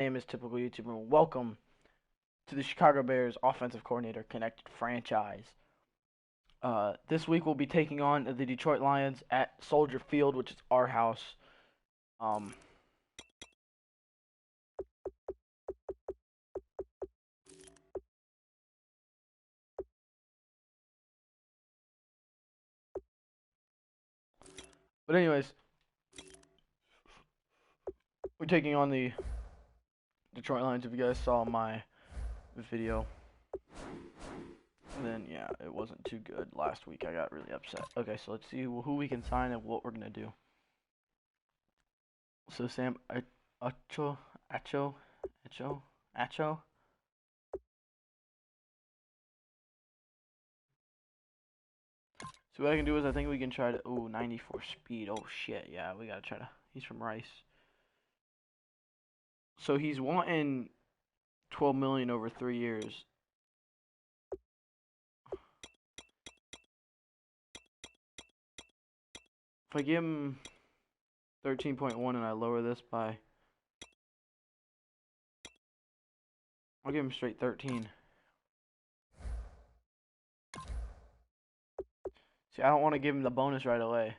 Name is Typical YouTuber, and welcome to the Chicago Bears offensive coordinator connected franchise. This week we'll be taking on the Detroit Lions at Soldier Field, which is our house. Um, but anyways, we're taking on the Detroit Lions. If you guys saw my video, then yeah, it wasn't too good last week. I got really upset. Okay, so let's see who we can sign and what we're gonna do. So Sam, Acho. So what I can do is I think we can try to 94 speed. Oh shit, yeah, we gotta try to. He's from Rice. So he's wanting 12 million over 3 years. If I give him 13.1 and I lower this by, I'll give him straight 13. See, I don't want to give him the bonus right away.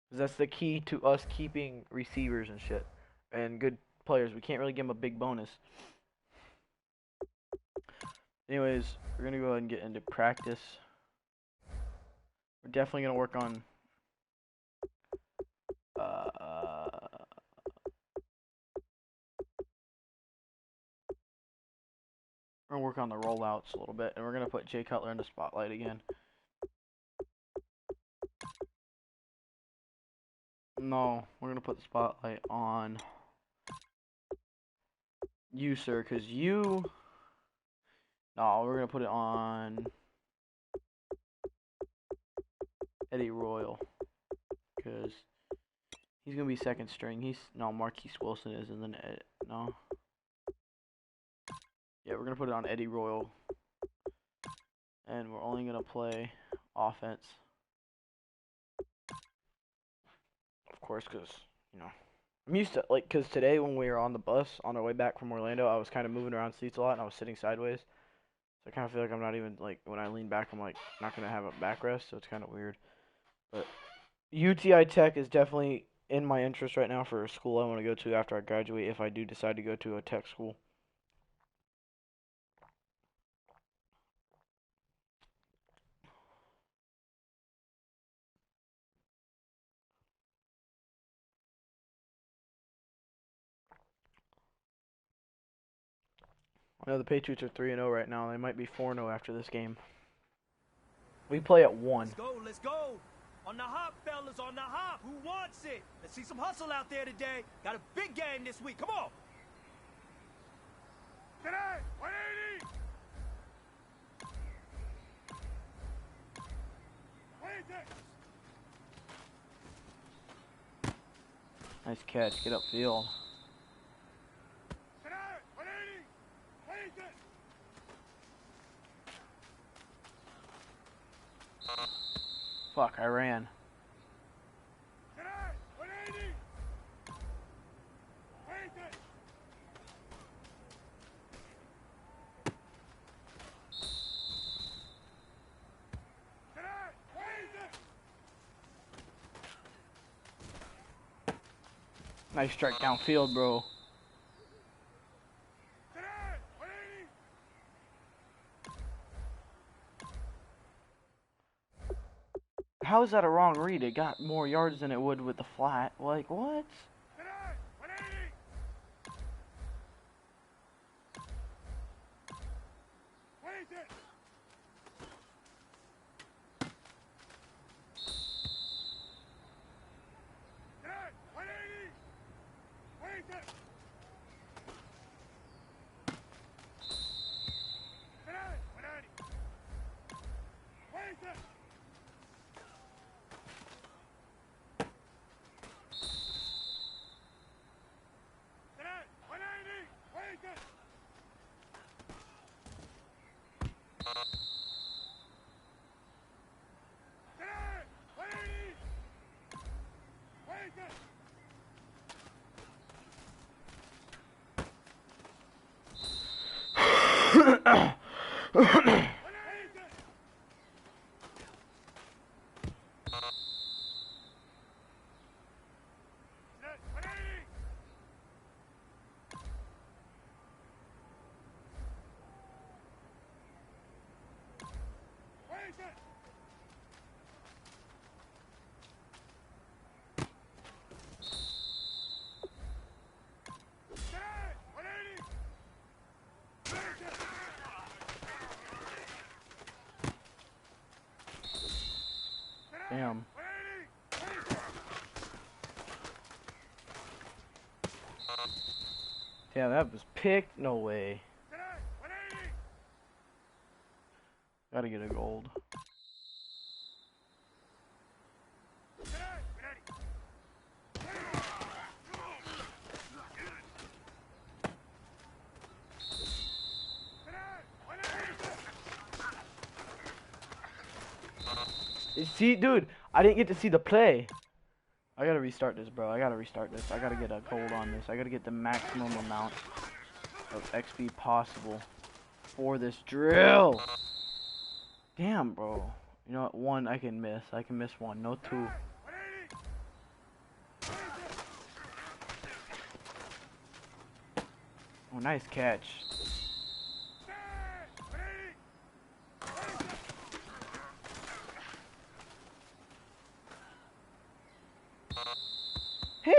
Because that's the key to us keeping receivers and shit. And good players. We can't really give him a big bonus. Anyways, we're going to go ahead and get into practice. We're definitely going to work on we're going to work on the rollouts a little bit. And we're going to put Jay Cutler in the spotlight again. No, we're going to put the spotlight on you, sir, because you... No, we're going to put it on Eddie Royal, because he's going to be second string. No, Marquise Wilson is, and then no. Yeah, we're going to put it on Eddie Royal, and we're only going to play offense. Of course, because, you know, I'm used to, like, because today when we were on the bus on our way back from Orlando, I was kind of moving around seats a lot, and I was sitting sideways. So I kind of feel like I'm not even, like, when I lean back, I'm, like, not going to have a backrest, so it's kind of weird. But UTI Tech is definitely in my interest right now for a school I want to go to after I graduate, if I do decide to go to a tech school. I know the Patriots are 3-0 right now. They might be 4-0 after this game. We play at 1. Let's go, let's go. On the hop, fellas, on the hop. Who wants it? Let's see some hustle out there today. Got a big game this week. Come on. Today, 180. Nice catch. Get upfield. Today, 180. Fuck, I ran. Today, 180. Nice strike downfield, bro. How is that a wrong read? It got more yards than it would with the flat. Like, what? Damn. Damn, that was picked? No way. Gotta get a gold. See, dude, I didn't get to see the play. I gotta restart this, bro. I gotta restart this. I gotta get a gold on this. I gotta get the maximum amount of XP possible for this drill. Damn, bro. You know what? One I can miss. I can miss one. No two. Oh, nice catch.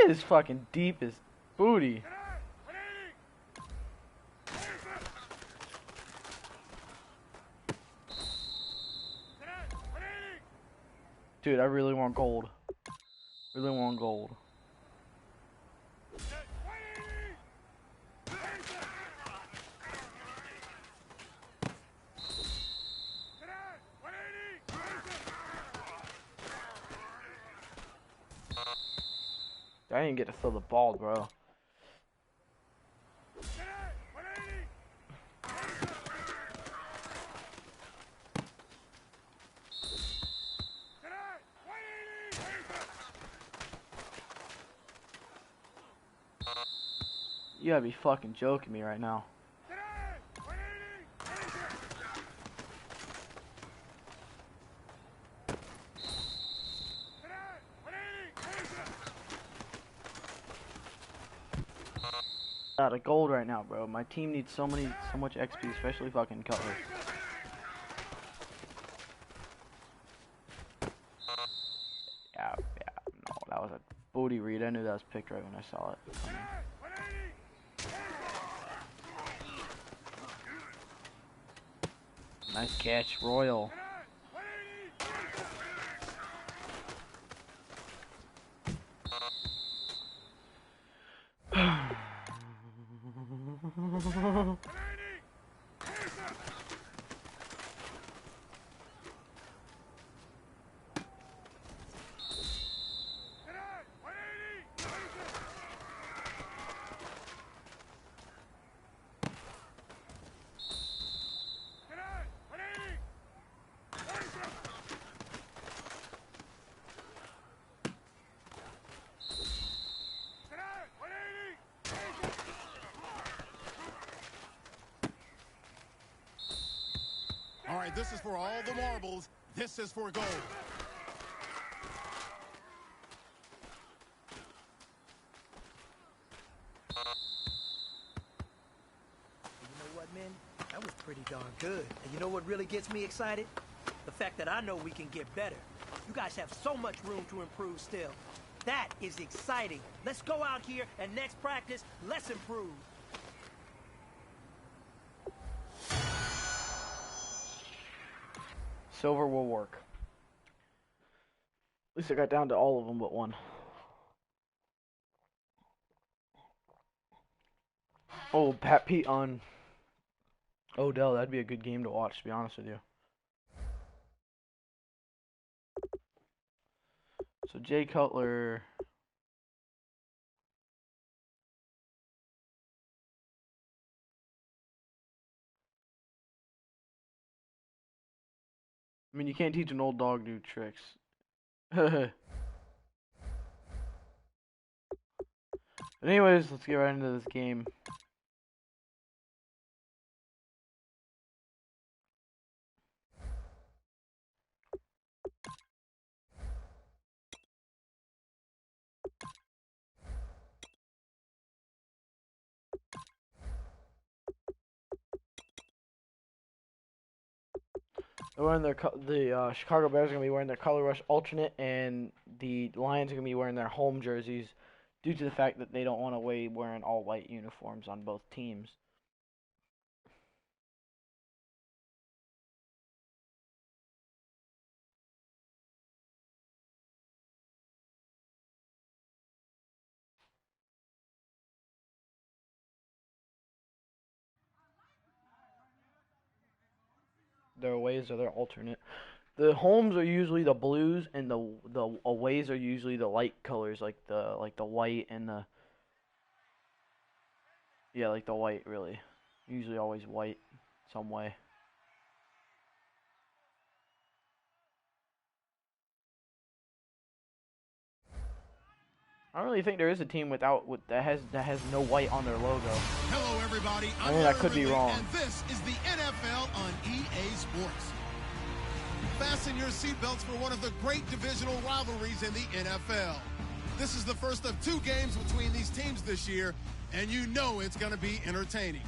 His fucking deep as booty. Dude, I really want gold. Really want gold. I didn't get to throw the ball, bro. You gotta be fucking joking me right now. Out of gold right now, bro. My team needs so much XP, especially fucking Cutler. Yeah, no, that was a booty read. I knew that was picked right when I saw it coming. Nice catch, Royal. All right, this is for all the marbles. This is for gold. You know what, man? That was pretty darn good. And you know what really gets me excited? The fact that I know we can get better. You guys have so much room to improve still. That is exciting. Let's go out here and next practice, let's improve. Silver will work. At least I got down to all of them but one. Oh, Pat Pete on Odell. That'd be a good game to watch, to be honest with you. So Jay Cutler. I mean, you can't teach an old dog new tricks. Anyways, let's get right into this game. They're wearing the Chicago Bears are gonna be wearing their Color Rush alternate, and the Lions are gonna be wearing their home jerseys, due to the fact that they don't want to wearing all white uniforms on both teams. Their aways are their alternate. The homes are usually the blues, and the aways are usually the light colors, like the white and the like the white really. Usually always white, some way. I don't really think there is a team that has no white on their logo. Hello, everybody. I mean, I could be wrong. And this is the NFL on EA Sports. Fasten your seatbelts for one of the great divisional rivalries in the NFL. This is the first of 2 games between these teams this year, and you know it's going to be entertaining.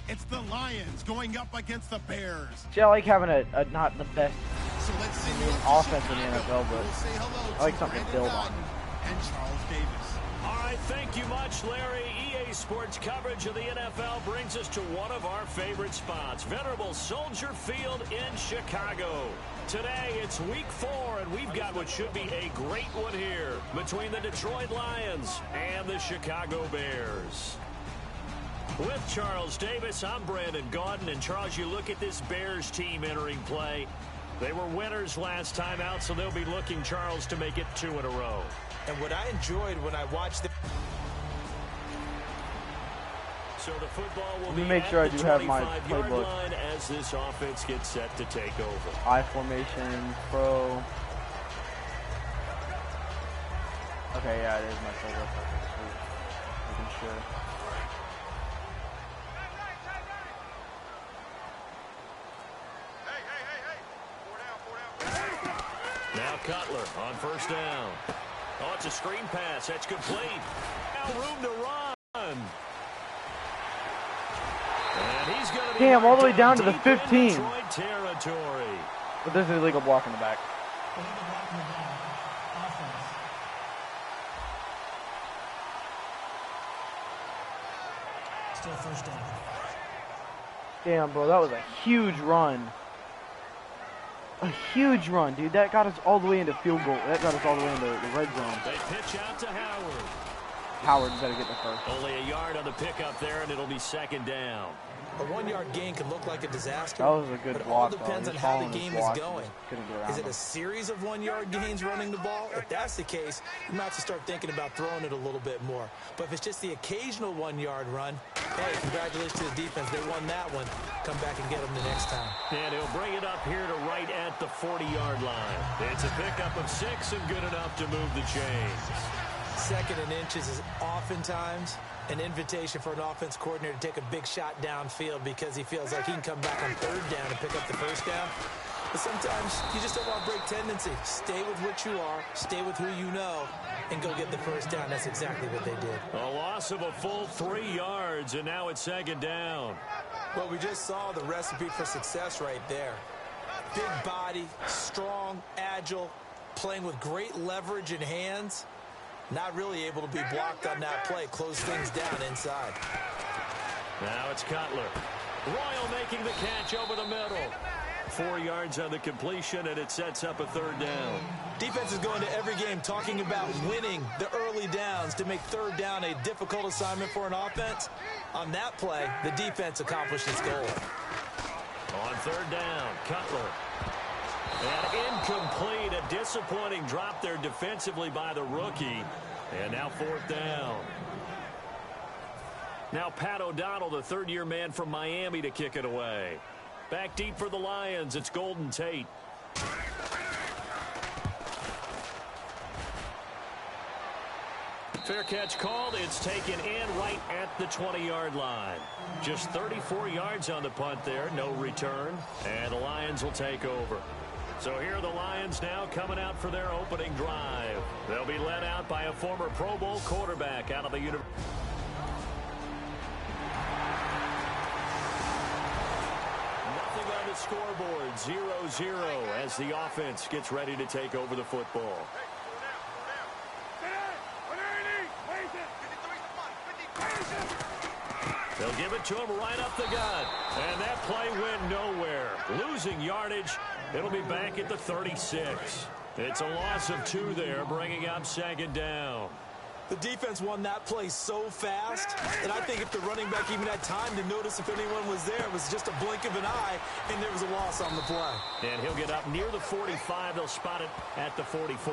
It's the Lions going up against the Bears. See, I like having a not the best So let's see offense in the NFL, but we'll say hello I like to something to Brandon build on. Godden and Charles Davis. All right, thank you much, Larry. EA Sports coverage of the NFL brings us to one of our favorite spots, venerable Soldier Field in Chicago. Today, it's week 4, and we've got what should be a great one here between the Detroit Lions and the Chicago Bears. With Charles Davis, I'm Brandon Gaudin, and Charles, you look at this Bears team entering play. They were winners last time out, so they'll be looking, Charles, to make it 2 in a row. And what I enjoyed when I watched the... So the football will Let me be make at sure I the do have my 25-yard playbook. line as this offense gets set to take over. I formation, pro. Okay, yeah, it is my playbook. Making sure. Now Cutler on first down. Oh, it's a screen pass. That's complete. Now room to run. And he's going to be Damn, all the way down to the deep in 15. Detroit territory. But there's an illegal block in the back. Still first down. Damn, bro, that was a huge run. A huge run, dude. That got us all the way into field goal. That got us all the way into the red zone. They pitch out to Howard. Howard's got to get the first. Only a yard on the pickup there, and it'll be second down. A 1-yard gain can look like a disaster. That was a good but block, it all depends though. on He how followed the his game block, is he going. just couldn't get around Is it him. a series of 1-yard gains running the ball? If that's the case, you might have to start thinking about throwing it a little bit more. But if it's just the occasional 1-yard run, hey, congratulations to the defense. They won that one. Come back and get them the next time. And he'll bring it up here to right at the 40-yard line. It's a pickup of 6 and good enough to move the chains. 2nd and inches is oftentimes an invitation for an offense coordinator to take a big shot downfield because he feels like he can come back on 3rd down and pick up the first down. But sometimes you just don't want to break tendency. Stay with what you are, stay with who you know, and go get the first down. That's exactly what they did. A loss of a full 3 yards, and now it's 2nd down. Well, we just saw the recipe for success right there. Big body, strong, agile, playing with great leverage in hands. Not really able to be blocked on that play. Close things down inside. Now it's Cutler. Royal making the catch over the middle. 4 yards on the completion, and it sets up a 3rd down. Defense is going to every game talking about winning the early downs to make 3rd down a difficult assignment for an offense. On that play, the defense accomplished its goal. On 3rd down, Cutler. And incomplete, a disappointing drop there defensively by the rookie. And now 4th down. Now Pat O'Donnell, the 3rd-year man from Miami, to kick it away. Back deep for the Lions, it's Golden Tate. Fair catch called. It's taken in right at the 20-yard line. Just 34 yards on the punt there, no return. And the Lions will take over. So here are the Lions now coming out for their opening drive. They'll be led out by a former Pro Bowl quarterback out of the university. Nothing on the scoreboard, 0-0, as the offense gets ready to take over the football. They'll give it to him right up the gut. And that play went nowhere. Losing yardage. It'll be back at the 36. It's a loss of 2 there, bringing up 2nd down. The defense won that play so fast, and I think if the running back even had time to notice if anyone was there, it was just a blink of an eye, and there was a loss on the play. And he'll get up near the 45. They'll spot it at the 44.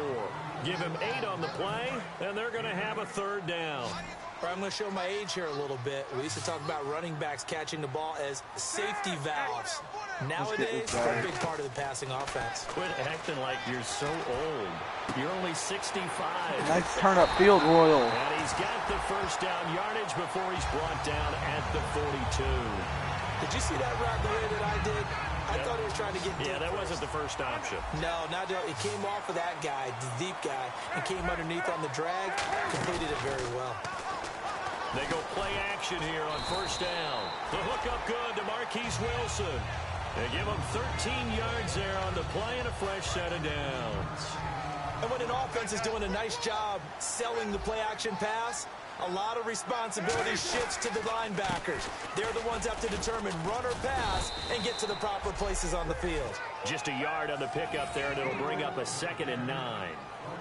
Give him 8 on the play, and they're going to have a 3rd down. I'm going to show my age here a little bit. We used to talk about running backs catching the ball as safety valves. Nowadays, they're a big part of the passing offense. Quit acting like you're so old. You're only 65. Nice turn up field, Royal. And he's got the 1st down yardage before he's brought down at the 42. Did you see that route the way that I did? I thought he was trying to get deep. Yeah, that wasn't the first option. No, not it came off of that guy, the deep guy, and came underneath on the drag. Completed it very well. They go play action here on 1st down. The hook up good to Marquise Wilson. They give him 13 yards there on the play and a fresh set of downs. And when an offense is doing a nice job selling the play action pass, a lot of responsibility shifts to the linebackers. They're the ones that have to determine run or pass and get to the proper places on the field. Just a yard on the pickup there, and it'll bring up a 2nd and 9.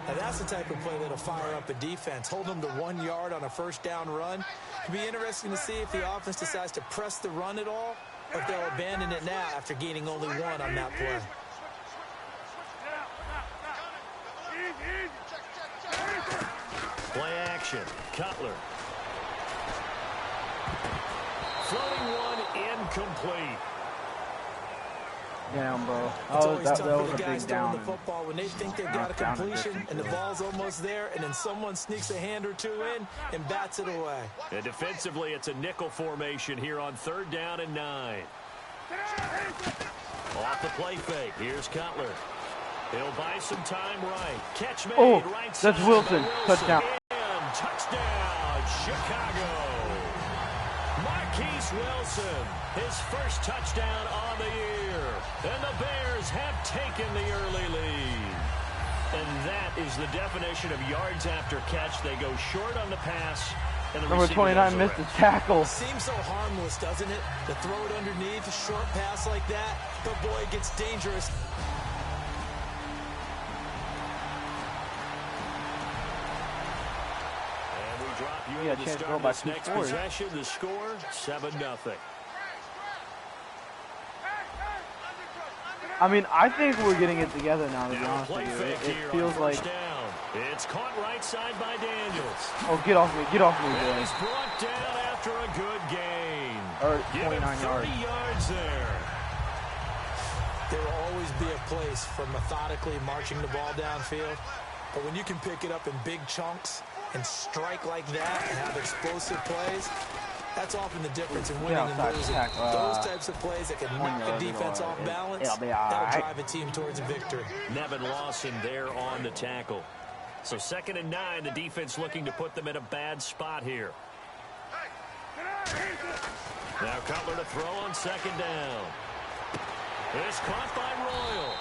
Now that's the type of play that'll fire up a defense. Hold them to 1 yard on a 1st down run. It'll be interesting to see if the offense decides to press the run at all, or if they'll abandon it now after gaining only 1 on that play. Play action. Cutler. Floating one incomplete. Down, bro. It's Oh, always that tough was for a the guys big throwing down. the football when they think they've got a Down and completion distance, and the yeah. ball's almost there, and then someone sneaks a hand or 2 in and bats it away. And defensively, it's a nickel formation here on 3rd down and 9. Off the play fake. Here's Cutler. He'll buy some time right. Catch made right side. That's Wilson. Touchdown. And touchdown, Chicago. Marquise Wilson, his 1st touchdown on the year. And the Bears have taken the early lead. And that is the definition of yards after catch. They go short on the pass. And the Number 29 missed the tackle. Seems so harmless, doesn't it? To throw it underneath, a short pass like that. But boy, it gets dangerous. And we drop you Yeah, into the chance to start go by of this 2 next scores. possession. The score, 7-0. I mean, I think we're getting it together now, to be Now honest play with you. fake It here feels on like... 1st down. It's caught right side by Daniels. Oh, get off me, And boy. he's brought down after a good gain. Or Give him 29 30 yards. yards there. There will always be a place for methodically marching the ball downfield. But when you can pick it up in big chunks and strike like that and have explosive plays, that's often the difference in winning and losing. Those types of plays that can knock a defense off balance, that'll drive a team towards a victory. Nevin Lawson there on the tackle. So 2nd and 9, the defense looking to put them in a bad spot here. Now Cutler to throw on 2nd down. It's caught by Royal.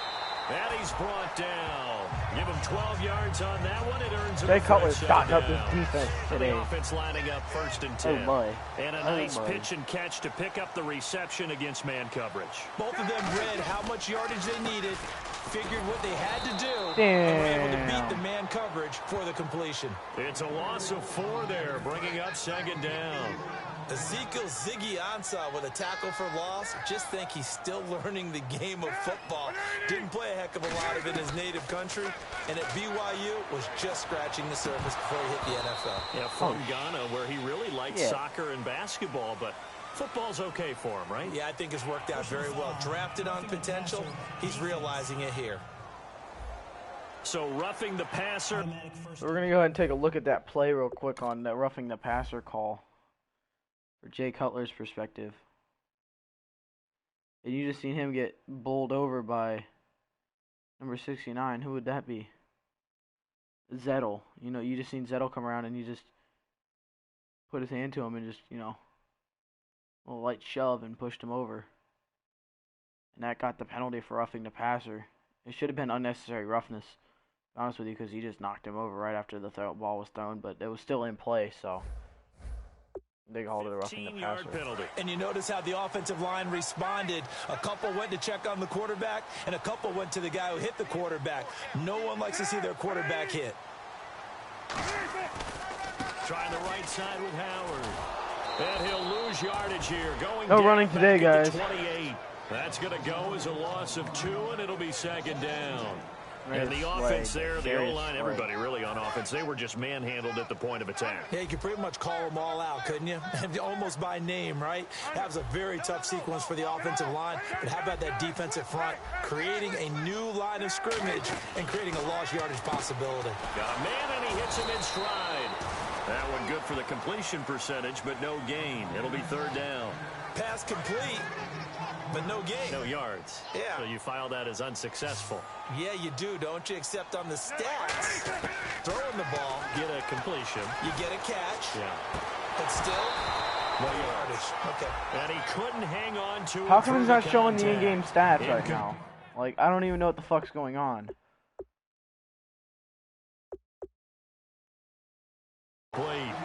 And he's brought down. Give him 12 yards on that one. It earns him Jay a Cutler's first gotten up down. this defense today. The offense lining up 1st and 10. Oh, boy. And a Oh, nice boy. pitch and catch to pick up the reception against man coverage. Both of them read how much yardage they needed, figured what they had to do, and were able to beat the man coverage for the completion. It's a loss of 4 there, bringing up 2nd down. Ezekiel Ziggy Ansah with a tackle for loss. Just think he's still learning the game of football. Didn't play a heck of a lot of it in his native country, and at BYU was just scratching the surface before he hit the NFL. Yeah, from Ghana, where he really likes soccer and basketball, but football's okay for him, right? Yeah, I think it's worked out very well. Drafted on potential, he's realizing it here. So roughing the passer. We're going to go ahead and take a look at that play real quick on the roughing the passer call for Jay Cutler's perspective. And you just seen him get bowled over by number 69. Who would that be? Zettel. You know, you just seen Zettel come around and you just put his hand to him and just, you know, a light shove and pushed him over. and that got the penalty for roughing the passer. It should have been unnecessary roughness, to be honest with you, because he just knocked him over right after the ball was thrown, but it was still in play, so they called it a roughing the passer. Penalty. And you notice how the offensive line responded. A couple went to check on the quarterback, and a couple went to the guy who hit the quarterback. No one likes to see their quarterback hit. Trying the right side with Howard. And he'll lose yardage here. Going no running today, guys. 28. That's going to go as a loss of 2, and it'll be 2nd down. And the offense there, the O-line, everybody really on offense, they were just manhandled at the point of attack. Yeah, you could pretty much call them all out, couldn't you? Almost by name, right? That was a very tough sequence for the offensive line. But how about that defensive front creating a new line of scrimmage and creating a lost yardage possibility? Got a man, and he hits him in stride. That one good for the completion percentage, but no gain. It'll be 3rd down. Pass complete, but no gain. No yards. Yeah. So you file that as unsuccessful. Yeah, you do, don't you? Except on the stats. Throwing the ball. Get a completion. You get a catch. Yeah. But still, no yardage. Okay. And he couldn't hang on to it. How come he's not showing the in-game stats right now? Like, I don't even know what the fuck's going on. Played.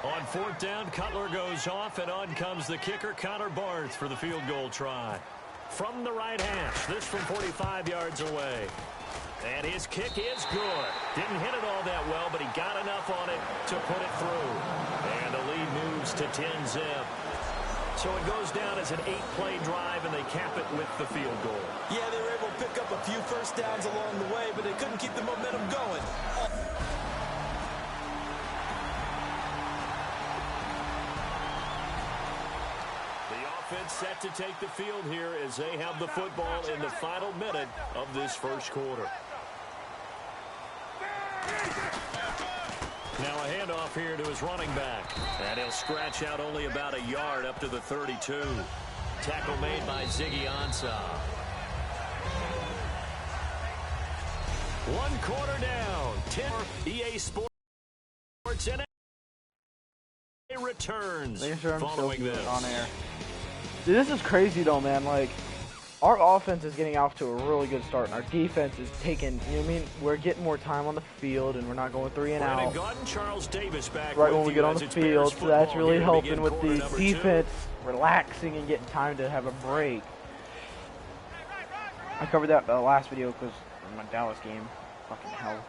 On 4th down, Cutler goes off, and on comes the kicker, Connor Barth, for the field goal try. From the right hash, this from 45 yards away. And his kick is good. Didn't hit it all that well, but he got enough on it to put it through. And the lead moves to 10-zip. So it goes down as an 8-play drive, and they cap it with the field goal. Yeah, they were able to pick up a few first downs along the way, but they couldn't keep the momentum going. Offense set to take the field here as they have the football in the final minute of this first quarter. Now a handoff here to his running back. And he'll scratch out only about a yard up to the 32. Tackle made by Ziggy Ansah. 1 quarter down. 10 EA Sports in it. Returns following this. On air. Dude, this is crazy though, man. Like, our offense is getting off to a really good start, and our defense is taking, you know what I mean? We're getting more time on the field, and we're not going 3 and out. Charles Davis back right when we get on the field, so that's really helping with the defense relaxing and getting time to have a break. I covered that in the last video because of my Dallas game. Fucking hell.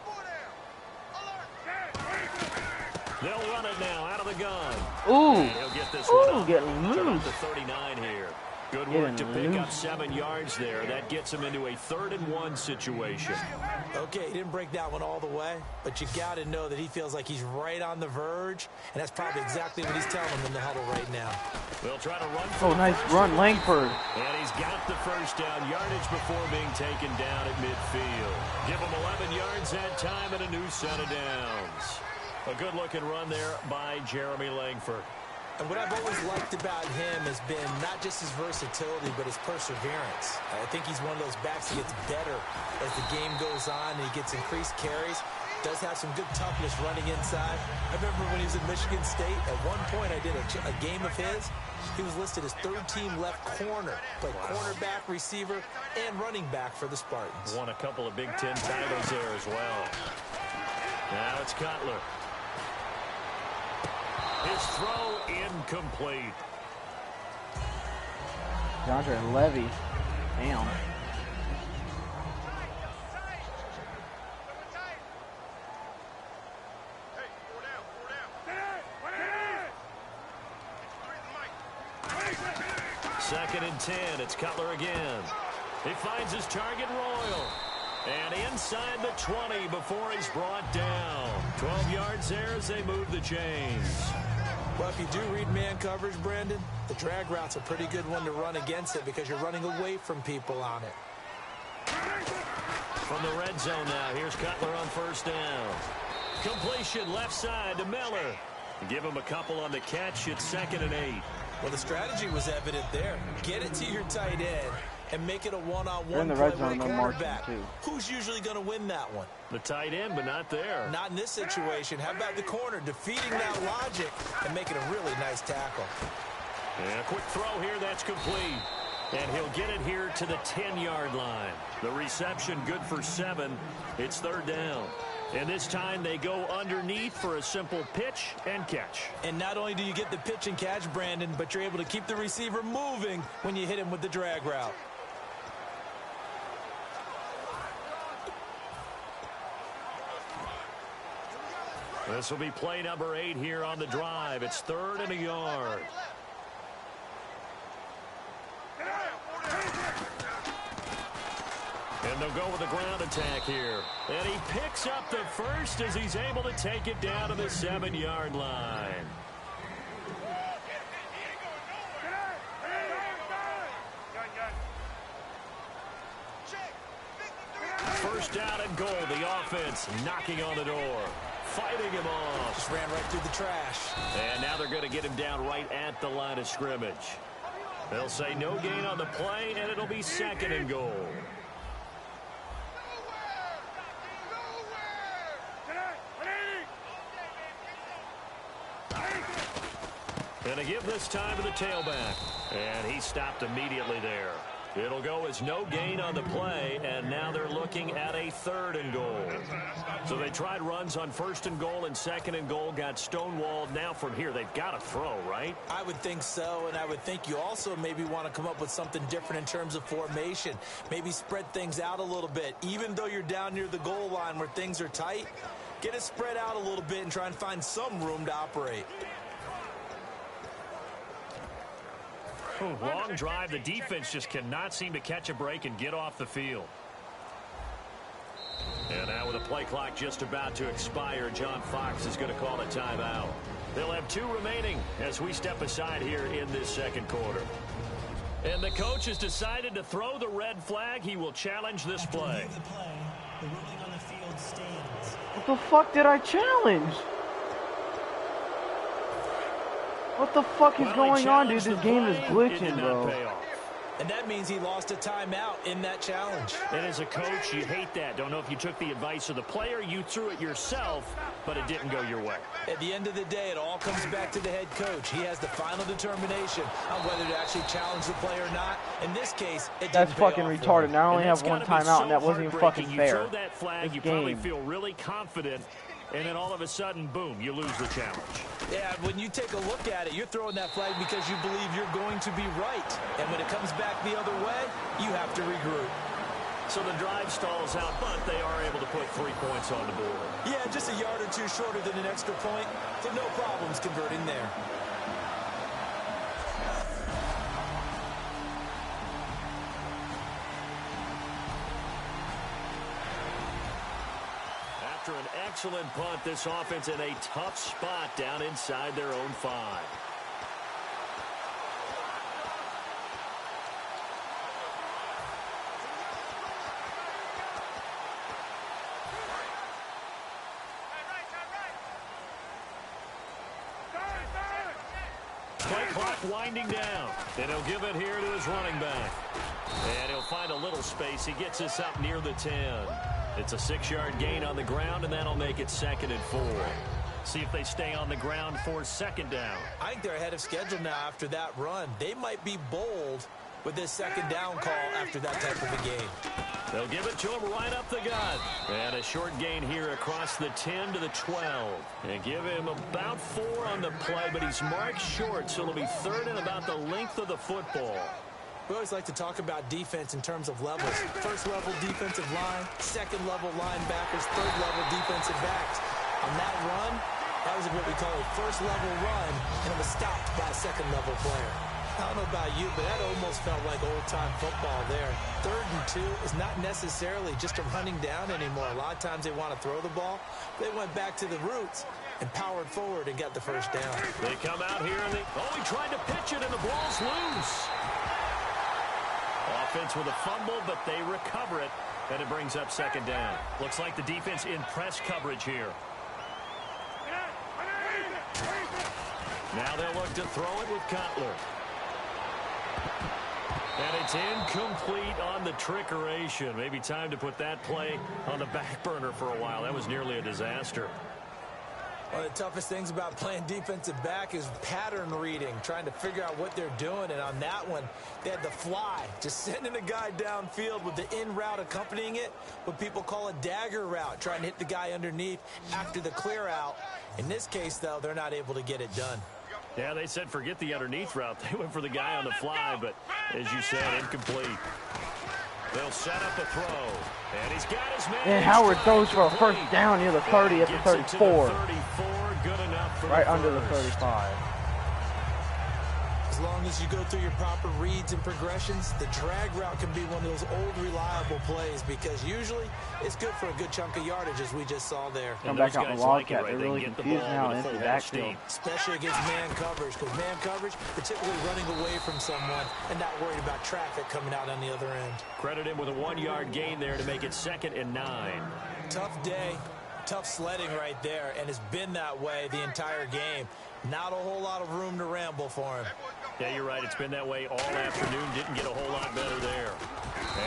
They'll run it now out of the gun. Ooh. He'll get this one getting loose. To 39 here. Good work to pick up 7 yards there. That gets him into a 3rd and 1 situation. Okay, he didn't break that one all the way, but you got to know that he feels like he's right on the verge, and that's probably exactly what he's telling them in the huddle right now. They'll try to run. Oh, nice run, Langford. And he's got the first down. Yardage before being taken down at midfield. Give him 11 yards that time and a new set of downs. A good-looking run there by Jeremy Langford. And what I've always liked about him has been not just his versatility, but his perseverance. I think he's one of those backs that gets better as the game goes on and he gets increased carries. Does have some good toughness running inside. I remember when he was at Michigan State, at one point I did a game of his. He was listed as 3rd-team left corner, but cornerback, receiver, and running back for the Spartans. Won a couple of Big Ten titles there as well. Now it's Cutler. His throw incomplete. DeAndre Levy. Damn. Second and 10. It's Cutler again. He finds his target, Royal. And inside the 20 before he's brought down. 12 yards there as they move the chains. Well, if you do read man coverage, Brandon, the drag route's a pretty good one to run against it because you're running away from people on it. From the red zone now, here's Cutler on 1st down. Completion left side to Miller. Give him a couple on the catch. It's 2nd and 8. Well, the strategy was evident there. Get it to your tight end and make it a one-on-one in the play red zone, with a quarterback. too. Who's usually going to win that one? The tight end, but not there. Not in this situation. How about the corner defeating that logic and making a really nice tackle? And a quick throw here, that's complete. And he'll get it here to the 10-yard line. The reception good for 7. It's 3rd down. And this time they go underneath for a simple pitch and catch. And not only do you get the pitch and catch, Brandon, but you're able to keep the receiver moving when you hit him with the drag route. This will be play number 8 here on the drive. It's 3rd and a yard. And they'll go with a ground attack here. And he picks up the first as he's able to take it down to the 7-yard line. First down and goal. The offense knocking on the door. Fighting him off. Just ran right through the trash. And now they're going to get him down right at the line of scrimmage. They'll say no gain on the play, and it'll be 2nd and goal. And a give this time to the tailback. And he stopped immediately there. It'll go as no gain on the play, and now they're looking at a 3rd and goal. So they tried runs on 1st and goal and 2nd and goal, got stonewalled. Now from here, they've got to throw, right? I would think so, and I would think you also maybe want to come up with something different in terms of formation. Maybe spread things out a little bit. Even though you're down near the goal line where things are tight, get it spread out a little bit and try and find some room to operate. Long drive. The defense just cannot seem to catch a break and get off the field. And now with the play clock just about to expire, John Fox is going to call a timeout. They'll have 2 remaining as we step aside here in this 2nd quarter. And the coach has decided to throw the red flag. He will challenge this play. The ruling on the field stands. What the fuck did I challenge? What the fuck is going on, dude? This game is glitching, bro. And that means he lost a timeout in that challenge. And as a coach, you hate that. Don't know if you took the advice of the player, you threw it yourself, but it didn't go your way. At the end of the day, it all comes back to the head coach. He has the final determination on whether to actually challenge the play or not. In this case, it That's didn't pay fucking off retarded. Now I only have And one that's gotta be timeout, so and that wasn't even fucking heartbreaking. fair. You throw that flag, This you game. probably feel really confident, and then all of a sudden, boom, you lose the challenge. Yeah, when you take a look at it, you're throwing that flag because you believe you're going to be right. And when it comes back the other way, you have to regroup. So the drive stalls out, but they are able to put 3 points on the board. Yeah, just a yard or 2 shorter than an extra point, so no problems converting there. After an excellent punt, this offense in a tough spot down inside their own 5. Play clock winding down, and he'll give it here to his running back. And he'll find a little space. He gets us up near the 10. It's a 6-yard gain on the ground, and that'll make it 2nd and 4. See if they stay on the ground for 2nd down. I think they're ahead of schedule now after that run. They might be bold with this 2nd down call after that type of a game. They'll give it to him right up the gut. And a short gain here across the 10 to the 12. And give him about 4 on the play, but he's marked short, so it'll be 3rd and about the length of the football. We always like to talk about defense in terms of levels. 1st level defensive line, 2nd level linebackers, 3rd level defensive backs. On that run, that was what we call a 1st level run, and it was stopped by a 2nd level player. I don't know about you, but that almost felt like old-time football there. 3rd and 2 is not necessarily just a running down anymore. A lot of times they want to throw the ball. They went back to the roots and powered forward and got the 1st down. They come out here, and he tried to pitch it, and the ball's loose. Offense with a fumble, but they recover it, and it brings up 2nd down. Looks like the defense in press coverage here. Now they'll look to throw it with Cutler. And it's incomplete on the trickeration. Maybe time to put that play on the back burner for a while. That was nearly a disaster. One of the toughest things about playing defensive back is pattern reading, trying to figure out what they're doing. And on that one, they had the fly, just sending a guy downfield with the in route accompanying it, what people call a dagger route, trying to hit the guy underneath after the clear out. In this case, though, they're not able to get it done. Yeah, they said forget the underneath route. They went for the guy on the fly, but as you said, incomplete. They'll set up a throw, and he's got his man. And Howard throws for a first down near the 30 at the 34. Good enough for right under the 35. As long as you go through your proper reads and progressions, the drag route can be one of those old reliable plays because usually it's good for a good chunk of yardage, as we just saw there. Come back out in the Wildcat. They're really confused now in the backfield. Especially against man coverage, because man coverage, particularly running away from someone and not worried about traffic coming out on the other end. Credit him with a 1-yard gain there to make it 2nd and 9. Tough day, tough sledding right there, and it's been that way the entire game. Not a whole lot of room to ramble for him. Yeah, you're right. It's been that way all afternoon. Didn't get a whole lot better there.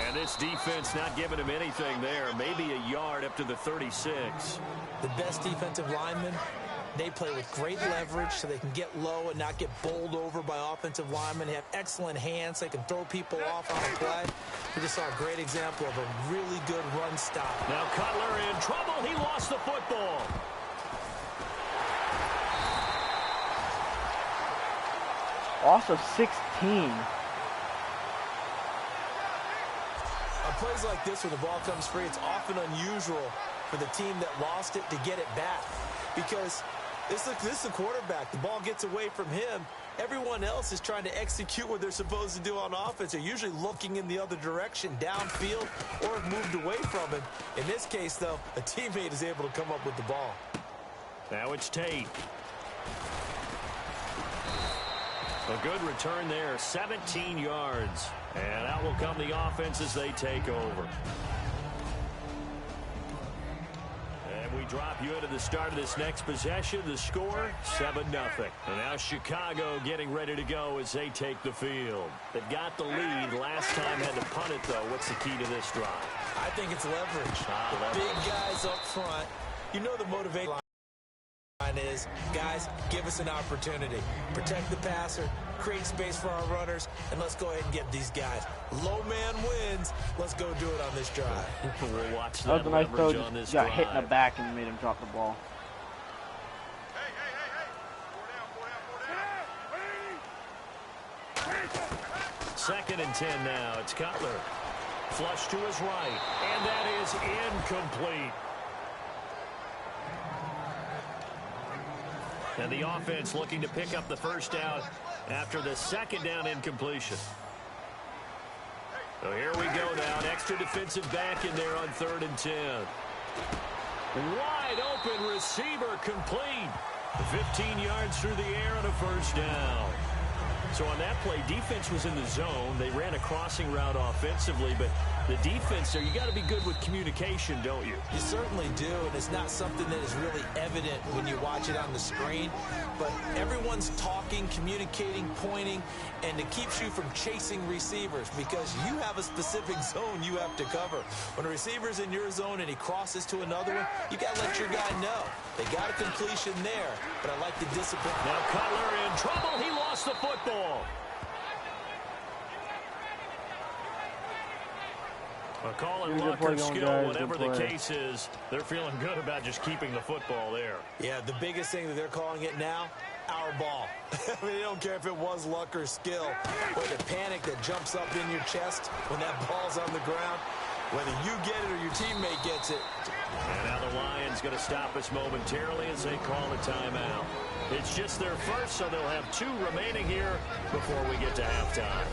And this defense not giving him anything there. Maybe a yard up to the 36. The best defensive linemen, they play with great leverage so they can get low and not get bowled over by offensive linemen. They have excellent hands. They can throw people off on a play. We just saw a great example of a really good run stop. Now Cutler in trouble. He lost the football. Loss of 16. On plays like this where the ball comes free, it's often unusual for the team that lost it to get it back. Because this is the quarterback. The ball gets away from him. Everyone else is trying to execute what they're supposed to do on offense. They're usually looking in the other direction, downfield, or have moved away from him. In this case, though, a teammate is able to come up with the ball. Now it's Tate. A good return there, 17 yards. And out will come the offense as they take over. And we drop you into the start of this next possession. The score, 7-0. And now Chicago getting ready to go as they take the field. They've got the lead. Last time had to punt it, though. What's the key to this drive? I think it's leverage. The big guys up front. You know the motivation is, guys, give us an opportunity. Protect the passer, create space for our runners, and let's go ahead and get these guys. Low man wins. Let's go do it on this drive. We'll watch That was a nice throw. on this Just got drive. hit in the back and made him drop the ball. Second and 10 now. It's Cutler. Flush to his right, and that is incomplete. And the offense looking to pick up the first down after the second down incompletion. So here we go now. An extra defensive back in there on 3rd and 10. Wide open receiver complete. 15 yards through the air on a first down. So on that play, defense was in the zone. They ran a crossing route offensively, but the defense there, you got to be good with communication, don't you? You certainly do, and it's not something that is really evident when you watch it on the screen. But everyone's talking, communicating, pointing, and it keeps you from chasing receivers because you have a specific zone you have to cover. When a receiver's in your zone and he crosses to another one, you got to let your guy know. They got a completion there, but I like the discipline. Now Cutler in trouble. He lost the football. A call and luck or skill, whatever the case is, they're feeling good about just keeping the football there. Yeah, the biggest thing that they're calling it now, our ball. I mean, they don't care if it was luck or skill, or the panic that jumps up in your chest when that ball's on the ground, whether you get it or your teammate gets it. And now the Lions going to stop us momentarily as they call a timeout. It's just their first, so they'll have 2 remaining here before we get to halftime.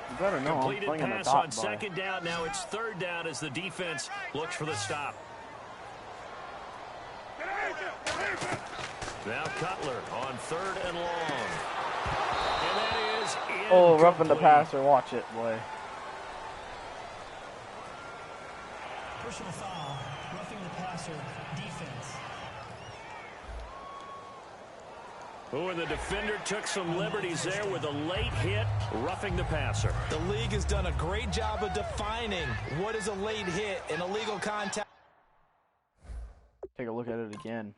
You better know Completed I'm playing pass on the on dot, 2nd down. Now it's 3rd down as the defense looks for the stop. Now Cutler on 3rd and long. And that is incomplete. Oh, roughing the passer. Watch it, boy. Personal foul, roughing the passer, defense. Oh, and the defender took some liberties there with a late hit, roughing the passer. The league has done a great job of defining what is a late hit and illegal contact. Take a look at it again.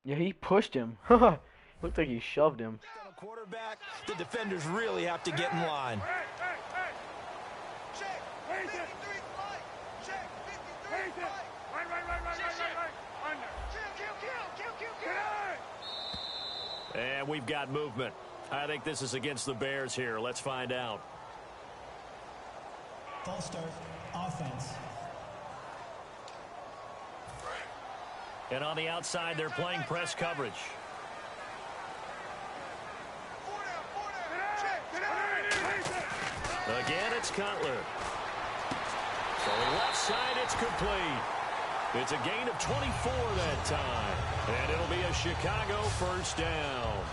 Yeah, he pushed him. Looked like he shoved him. On a quarterback, the defenders really have to get in line. Check. 53 flight. Check. 53 flight. Right. Under. Kill. And we've got movement. I think this is against the Bears here. Let's find out. False start. Offense. And on the outside, they're playing press coverage. Again, it's Cutler. So left side, it's complete. It's a gain of 24 that time. And it'll be a Chicago first down.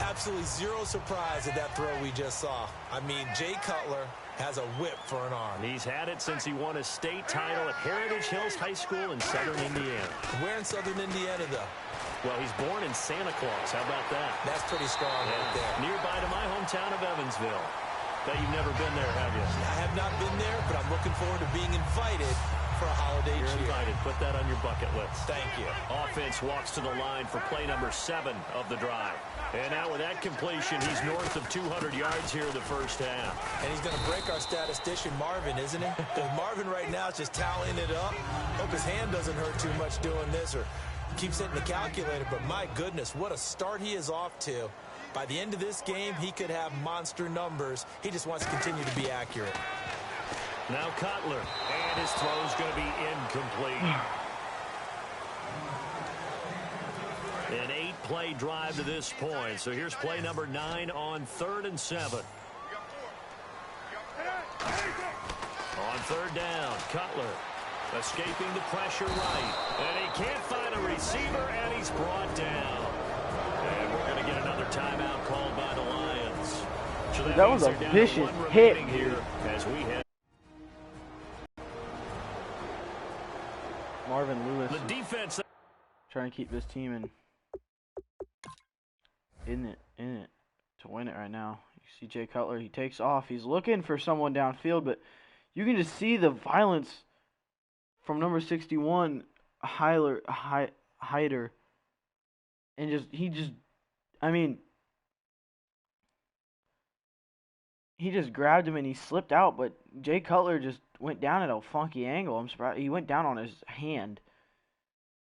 Absolutely zero surprise at that throw we just saw. I mean, Jay Cutler has a whip for an arm. He's had it since he won a state title at Heritage Hills High School in Southern Indiana. Where in Southern Indiana, though? Well, he's born in Santa Claus. How about that? That's pretty strong right there. Nearby to my hometown of Evansville. Bet you've never been there, have you? I have not been there, but I'm looking forward to being invited for a holiday You're cheer. invited. Put that on your bucket list. Thank you. Offense walks to the line for play number 7 of the drive. And now with that completion, he's north of 200 yards here in the first half. And he's going to break our statistician, Marvin, isn't he? Because Marvin right now is just tallying it up. Hope his hand doesn't hurt too much doing this or keeps hitting the calculator. But my goodness, what a start he is off to. By the end of this game, he could have monster numbers. He just wants to continue to be accurate. Now Cutler, and his throw's going to be incomplete. An 8-play drive to this point. So here's play number 9 on 3rd and 7. On 3rd down, Cutler escaping the pressure right. And he can't find a receiver, and he's brought down. And we're going to get another timeout called by the Lions. So that was a vicious hit here as we head. Marvin Lewis The defense trying to keep this team in it to win it right now. You see Jay Cutler, he takes off. He's looking for someone downfield, but you can just see the violence from number 61, Hyder, and he just grabbed him and he slipped out, but Jay Cutler just went down at a funky angle. I'm surprised he went down on his hand.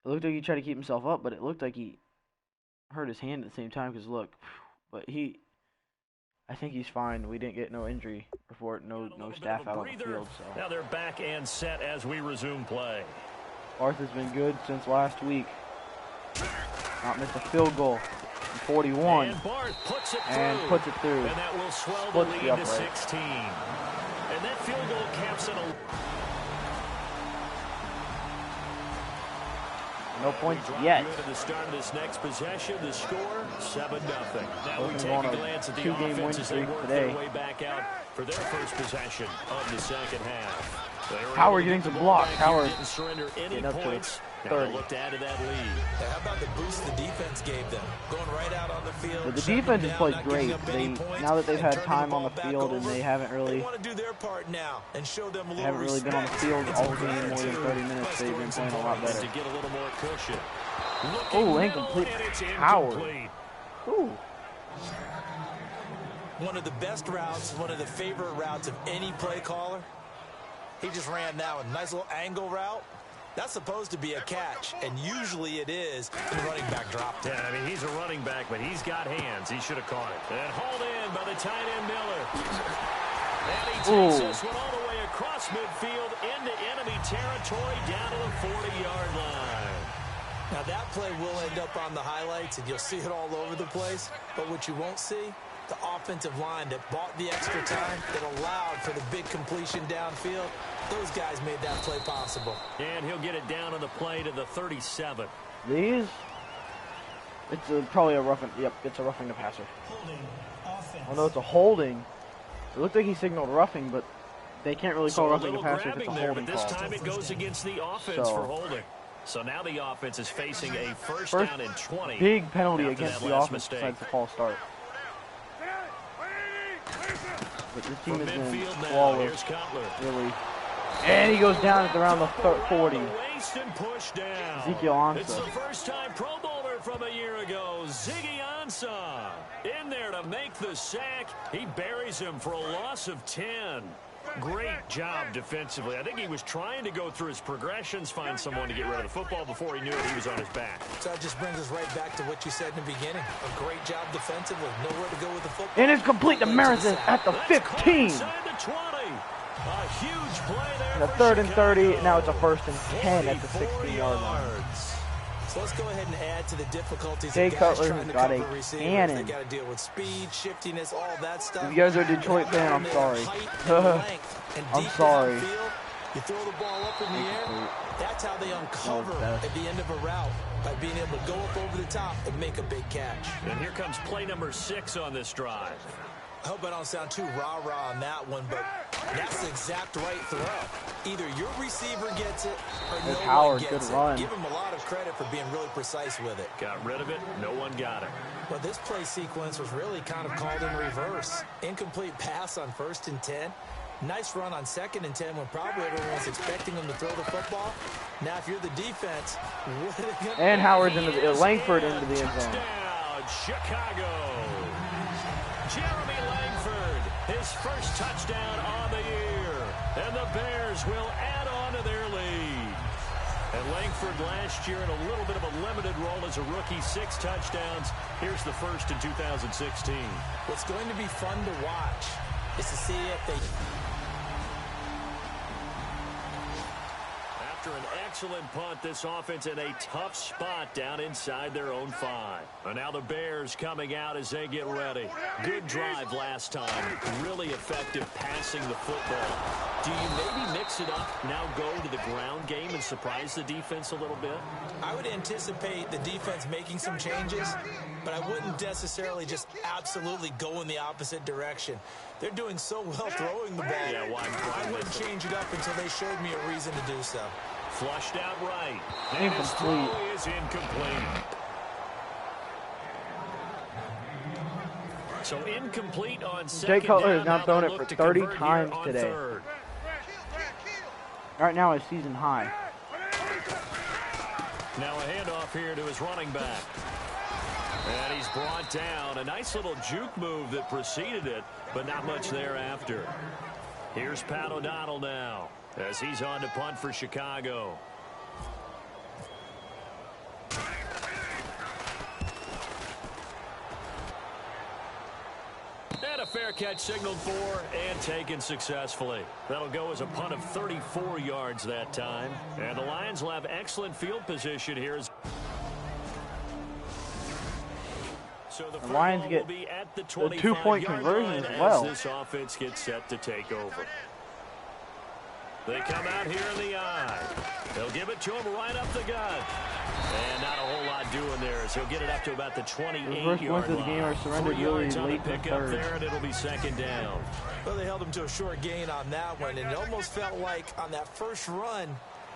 It looked like he tried to keep himself up, but it looked like he hurt his hand at the same time. Because look, but I think he's fine. We didn't get no injury report, no staff out on the field. So now they're back and set as we resume play. Arthur's been good since last week. Not missed a field goal. 41 and Barth puts it through. And that will swell the lead to 16. And that field goal caps it. No points yet. Good at the start of this next possession. The score 7-0. Now we Looking take on a a glance at the 2-game offense win as they streak work today. their way back out for their first possession of the second half. Howard getting some blocks. Howard didn't surrender any getting up to points. Now 30. they look to add to that lead. How about the boost the defense gave them? Going right out on the field. But the defense has played great. Now that they've had turning time the on the ball back field and over, they haven't really want to do their part now and show them a little haven't really been on the field respect. all game more than 30 minutes. They've been playing a lot better. To get a little more cushion. Oh, incomplete. Howard. Ooh. One of the best routes, one of the favorite routes of any play caller. He just ran that one. Nice little angle route. That's supposed to be a catch, and usually it is. And the running back dropped it. Yeah, I mean, he's a running back, but he's got hands. He should have caught it. And hauled in by the tight end Miller. And he takes this one all the way across midfield into enemy territory down to the 40-yard line. Now that play will end up on the highlights, and you'll see it all over the place. But what you won't see, the offensive line that bought the extra time, that allowed for the big completion downfield, those guys made that play possible. And he'll get it down on the play to the 37. These, probably a roughing. Yep, it's a roughing the passer. Holding. Offense. Oh no, it's a holding. It looked like he signaled roughing, but they can't really So call a roughing the little passer if it's a grabbing there, holding but this call. time it goes against the offense So- for holding. So now the offense is facing a first First down and 20. big penalty after against that the last offense mistake. besides the false start. But this team From has been midfield now, flawless, here's Cutler. really. And he goes down at around the 40. Around the waist and push down. Ezekiel Ansah. It's the first time Pro Bowler from a year ago, Ziggy Ansah. In there to make the sack. He buries him for a loss of 10. Great job defensively. I think he was trying to go through his progressions, find someone to get rid of the football. Before he knew it, he was on his back. So that just brings us right back to what you said in the beginning. A great job defensively. Nowhere to go with the football. And it's complete to Marison at the 15. Inside the 20. A huge play there. And a for 3rd and 30. Chicago. Now it's a 1st and 10 at the 44 16-yard line. yards. So let's go ahead and add to the difficulties Jay of guys Cutler trying to got cover a receivers. cannon. They got to deal with speed, shiftiness, all that stuff. If you guys are a Detroit fan, I'm sorry. I'm sorry. You throw the ball up in the air. That's how they uncover at the end of a route, by being able to go up over the top and make a big catch. And here comes play number 6 on this drive. I hope I don't sound too rah-rah on that one, but that's the exact right throw. Either your receiver gets it or no Howard, one gets good it. run. Give him a lot of credit for being really precise with it. Got rid of it. No one got it. But this play sequence was really kind of called in reverse. Incomplete pass on 1st and 10. Nice run on 2nd and 10 when probably everyone was expecting him to throw the football. Now, if you're the defense, what are they going to do? And Howard's into the Langford into the end zone. Touchdown, Chicago. Jeremy Langford, his first touchdown on the year. And the Bears will add on to their lead. And Langford last year in a little bit of a limited role as a rookie, 6 touchdowns. Here's the first in 2016. What's going to be fun to watch is to see if they... After an excellent punt, this offense in a tough spot down inside their own 5. And now the Bears coming out as they get ready. Good drive last time. Really effective passing the football. Do you maybe mix it up, now go to the ground game and surprise the defense a little bit? I would anticipate the defense making some changes, but I wouldn't necessarily just absolutely go in the opposite direction. They're doing so well throwing the ball. Yeah, why I wouldn't change it up until they showed me a reason to do so. Flushed out right. And his Incomplete. throw is incomplete. So incomplete on 2nd Jay Cutler has down. now thrown Now it they'll for look to 30 convert here times on today. 3rd. Right now, his season high. Now a handoff here to his running back. And he's brought down. A nice little juke move that preceded it, but not much thereafter. Here's Pat O'Donnell now as he's on to punt for Chicago. And a fair catch signaled for and taken successfully. That'll go as a punt of 34 yards that time. And the Lions will have excellent field position here. So the Lions get will be at the the 2-point 25-yard conversion line as well. as this offense gets set to take over. They come out here in the eye. They'll give it to him right up the gut. And not a whole lot doing there as he'll get it up to about the 28-yard First points of the game are surrendered 3 really yards on the late in the pickup third. there, and it'll be 2nd down. Well, they held him to a short gain on that one, and it almost felt like on that first run,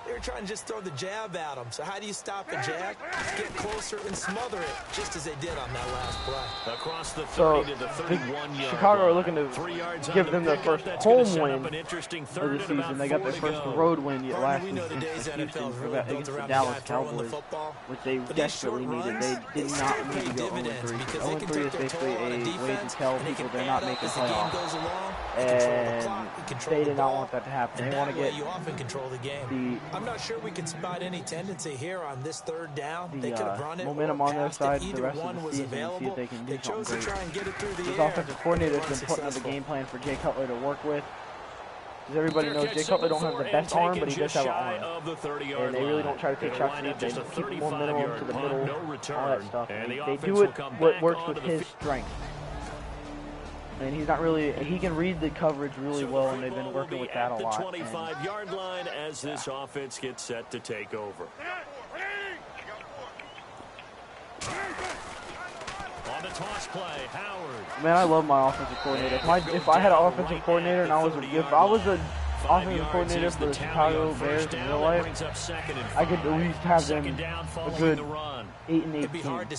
they were trying to just throw the jab at him. So how do you stop a jab? Just get closer and smother it, just as they did on that last play. Across the 30 So, to the I 31-yard think Chicago are line. looking to 3 yards give on them the their pickup. first That's gonna home set up win an interesting of third the and season. about They got 4 their to first go. road win yet Partner, last we week know today's against NFL is really against built the around Dallas the guy throwing the Cowboys, football. which they But these desperately short needed. runs, They did they not still need pay to go dividends 0-3. because they can 0-3 is take their basically toll on a a way to defense, tell and they people can they're add not up making as the game playoffs. goes along. You control the clock, you And control they the did not ball, want that to happen. and They want that to way get you often control the game. I'm not sure we could spot any tendency here on this 3rd down. They could have run it momentum or on their passed side it. the Either rest of one the was season and see available. if they can do They chose to something try great. and get it through the This air. offensive coordinator has and been putting up a successful. game plan for Jay Cutler to work with. Because everybody knows Fair Jay catch Cutler don't have signaled the for best and arm, but he taken does have just an shy arm. of the 30-yard And they really line. don't try to take They'll shots line deep. up They just a keep more minimum 35-yard to the punt, middle, no all return. that stuff. And the They offense do will it come what back works onto with the his strength. And he's not really, he can read the coverage really So well, the and they've been football working will with be that a at the lot. 25-yard line as this offense gets set to take over. On the toss play. Howard. Man, I love my offensive coordinator. If I had an offensive coordinator and I was an offensive coordinator for the Chicago Bears in real life, I could at least have them a good 8-18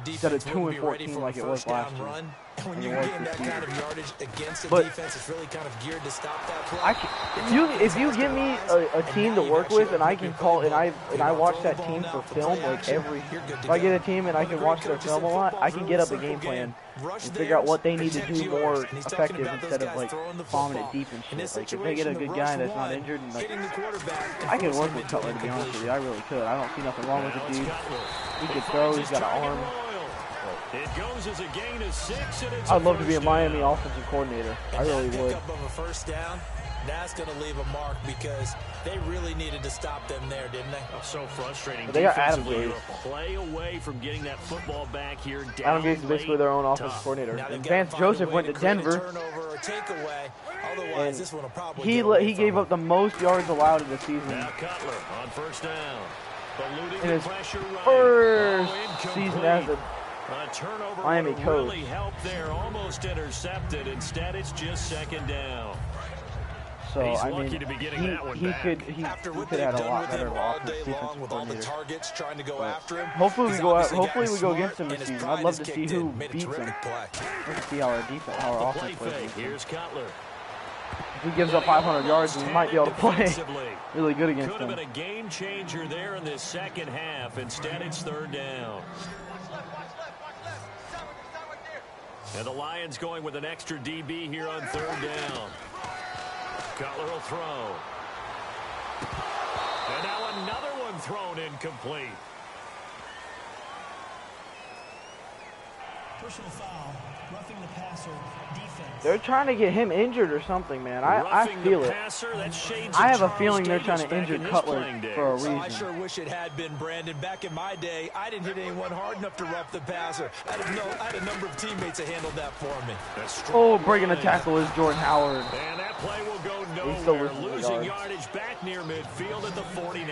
instead of 2-14 like it was last year. When you're getting that kind of yardage against a defense, it's really kind of geared to stop that play. If you give me a team to work with and I can call and I watch that team for film like if I get a team and I can watch their film a lot, I can get up a game plan and figure out what they need to do more effective instead of like bombing it deep and shit. Like if they get a good guy that's not injured and like I can work with Cutler, to be honest with you. I really could. I don't see nothing wrong with the dude. He can throw. He's got an arm. It goes as a gain of 6, and it's I'd love to be a Miami offensive coordinator. I really would. Up of a first down, that's going to leave a mark because they really needed to stop them there, didn't they? Oh, so frustrating. But they got Adam Defensively, Gase. you're a play away from getting that football back here. Adam Gase is basically their own offensive coordinator. And Vance Joseph went to Denver, and he gave up the most yards allowed in the season. Now Cutler on first down. In his first season as a turnover Miami coach. Really helped there, almost intercepted. Instead, it's just second down. So He's I lucky mean, to be getting that one he back. could have had a lot better defensive coordinator. Hopefully we go against him this season. I'd love to see who beats him. Let's see how our defense, how our offense plays. Here's Cutler. If he gives up 500 yards, we might be able to play really good against Could him. have been a game changer there in this second half. Instead, it's third down. And the Lions going with an extra DB here on third down. Cutler will throw. And now another one thrown incomplete. Personal foul, roughing the passer, defense. They're trying to get him injured or something, man. I feel it. I have a feeling they're trying to injure Cutler for a reason. I sure wish it had been, Brandon. Back in my day, I didn't hit anyone hard enough to rough the passer. I had a number of teammates that handled that for me. Oh, breaking a tackle is Jordan Howard. And that play will go still nowhere. losing Losing yardage back near midfield at the 49.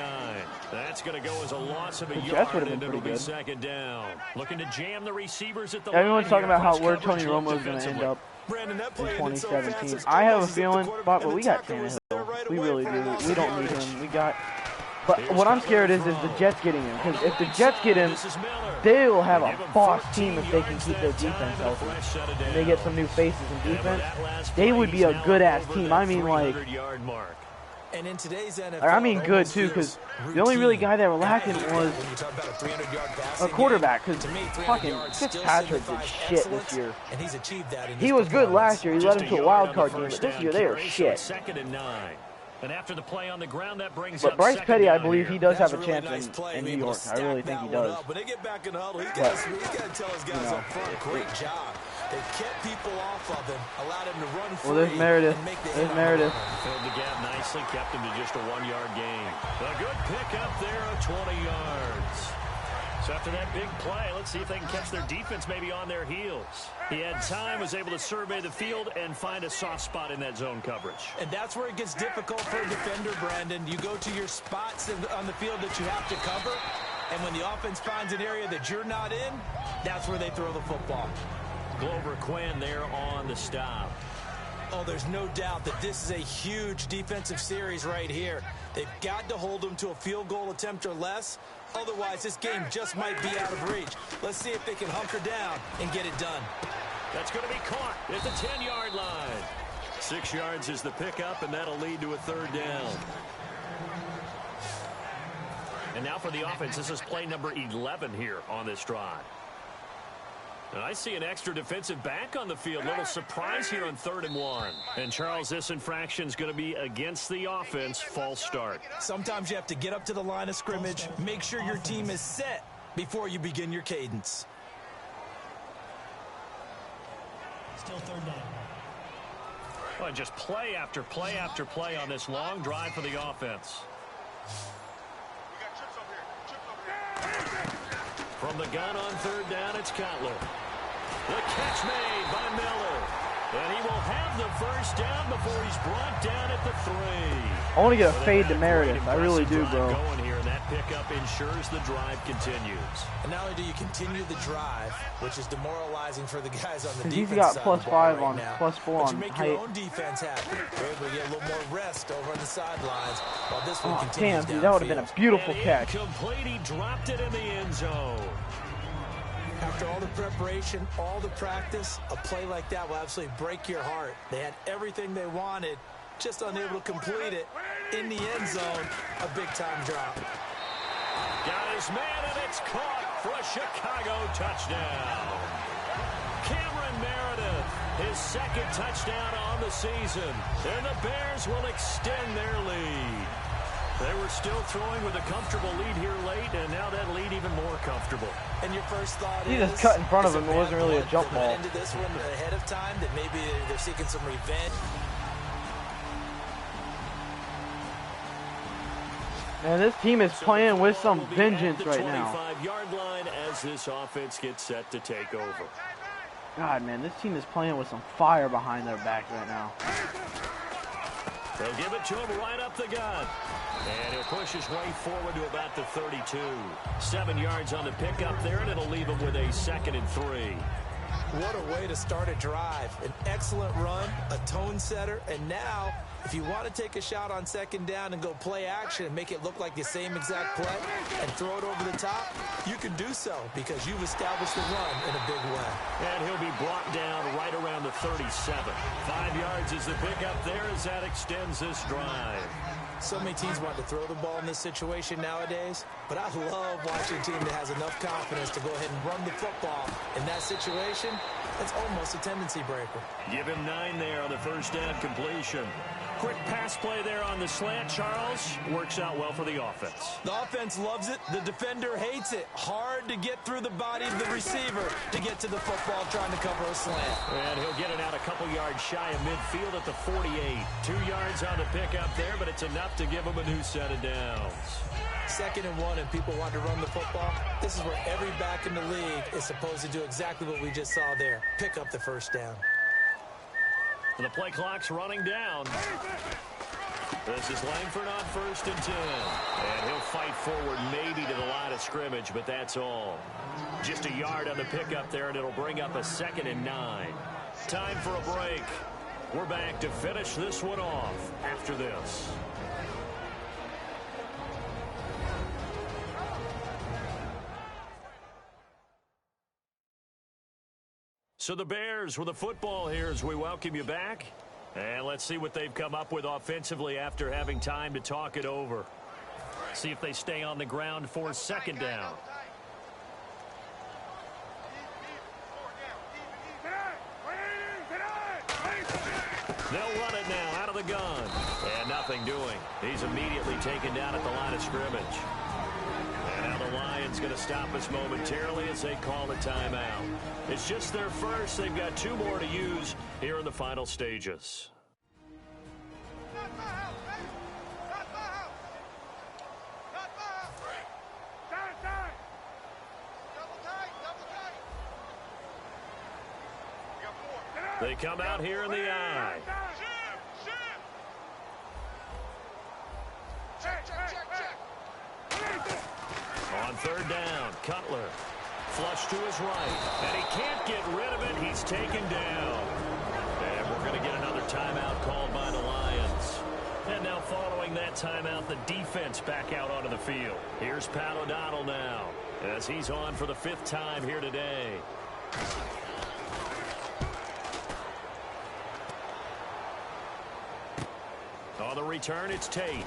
That's going to go as a loss of a The Jets yard, would have and been it'll pretty be good. second down. Looking to jam the receivers at the Everyone's line talking here. about where Coverage Tony look Romo is going to end defensively. up Brandon, that in play ended so fast, 2017. it's I have a almost as if the feeling, quarterback but and we the got tackle was there Tannehill. right We away really for a do. loss We of don't need yardage. him. But what I'm scared is the Jets getting him. Because if the Jets get him, they will have a boss team if they can keep their defense healthy. And they get some new faces in defense. They would be a good-ass team. I mean, like, And in today's NFL, I mean good, too, because the only really guy that were lacking was a quarterback. Because fucking Fitzpatrick did shit this year. And he's achieved that in He was good last year. He led him to a wild card game. But this year, they are shit. Second and 9. And after the play on the ground, that brings But up Bryce second Petty, down I believe here. he does have a That's really chance nice play, in New able to York. I stack really think he that one does. up. When they get back in the huddle, he's But, got to tell his guys you know, up front, great job. They kept people off of him, allowed him to run free. well, there's Meredith. And make the There's Meredith. Filled the gap nicely, kept him to just a 1-yard gain. A good pickup there of 20 yards. So after that big play, let's see if they can catch their defense maybe on their heels. He had time, was able to survey the field and find a soft spot in that zone coverage. And that's where it gets difficult for a defender, Brandon. You go to your spots on the field that you have to cover, and when the offense finds an area that you're not in, that's where they throw the football. Glover Quinn there on the stop. Oh, there's no doubt that this is a huge defensive series right here. They've got to hold them to a field goal attempt or less. Otherwise, this game just might be out of reach. Let's see if they can hunker down and get it done. That's going to be caught at the 10-yard line. 6 yards is the pickup, and that'll lead to a third down. And now for the offense, this is play number 11 here on this drive. And I see an extra defensive back on the field. Little surprise here on 3rd and 1. And, Charles, this infraction is going to be against the offense. False start. Sometimes you have to get up to the line of scrimmage, make sure your team is set before you begin your cadence. Still third down. Well, just play after play after play on this long drive for the offense. From the gun on 3rd down, it's Cutler. The catch made by Miller. And he will have the first down before he's brought down at the 3. I want to get a fade to Meredith. I really do, bro. Going here, and that pickup ensures the drive continues. And not only do you continue the drive, which is demoralizing for the guys on the He's defense got side plus of the ball 5 on now, plus 4 but on you make height. your own defense happy. You're able to get a little more rest over on the sidelines while this one Oh, continues damn, dude, that would have been a beautiful And catch. incomplete, he dropped it in the end zone. After all the preparation, all the practice, a play like that will absolutely break your heart. They had everything they wanted, just unable to complete it. In the end zone, a big-time drop. Got his man, and it's caught for a Chicago touchdown. Cameron Meredith, his second touchdown on the season, and the Bears will extend their lead. They were still throwing with a comfortable lead here late, and now that lead even more comfortable. And your first thought He is... just cut in front of it's him. It wasn't really a bad jump blood ball. into this one ahead of time, that maybe they're seeking some revenge. Man, this team is playing with some Will be vengeance at the right now. 25-yard line as this offense gets set to take over. God, man, this team is playing with some fire behind their backs right now. They'll give it to him right up the gut. And he'll push his way forward to about the 32. 7 yards on the pickup there, and it'll leave him with a 2nd and 3. What a way to start a drive. An excellent run, a tone setter, and now, if you want to take a shot on 2nd down and go play action and make it look like the same exact play and throw it over the top, you can do so because you've established the run in a big way. And he'll be brought down right around the 37. 5 yards is the pickup there as that extends this drive. So many teams want to throw the ball in this situation nowadays, but I love watching a team that has enough confidence to go ahead and run the football. In that situation, it's almost a tendency breaker. Give him 9 there on the first down completion. Quick pass play there on the slant, Charles. Works out well for the offense. The offense loves it. The defender hates it. Hard to get through the body of the receiver to get to the football trying to cover a slant. And he'll get it out a couple yards shy of midfield at the 48. 2 yards on the pickup there, but it's enough to give him a new set of downs. 2nd and 1 and people want to run the football. This is where every back in the league is supposed to do exactly what we just saw there. Pick up the first down. And the play clock's running down. This is Langford on 1st and 10. And he'll fight forward maybe to the line of scrimmage, but that's all. Just a yard on the pickup there, and it'll bring up a 2nd and 9. Time for a break. We're back to finish this one off after this. So the Bears with the football here as we welcome you back. And let's see what they've come up with offensively after having time to talk it over. See if they stay on the ground for 2nd down. They'll run it now out of the gun. And nothing doing. He's immediately taken down at the line of scrimmage. And now the Lions going to stop us momentarily as they call a timeout. It's just their first. They've got 2 more to use here in the final stages. They come out here in the eye. On 3rd down, Cutler. Flush to his right, and he can't get rid of it. He's taken down. And we're going to get another timeout called by the Lions. And now following that timeout, the defense back out onto the field. Here's Pat O'Donnell now, as he's on for the 5th time here today. On the return, it's Tate.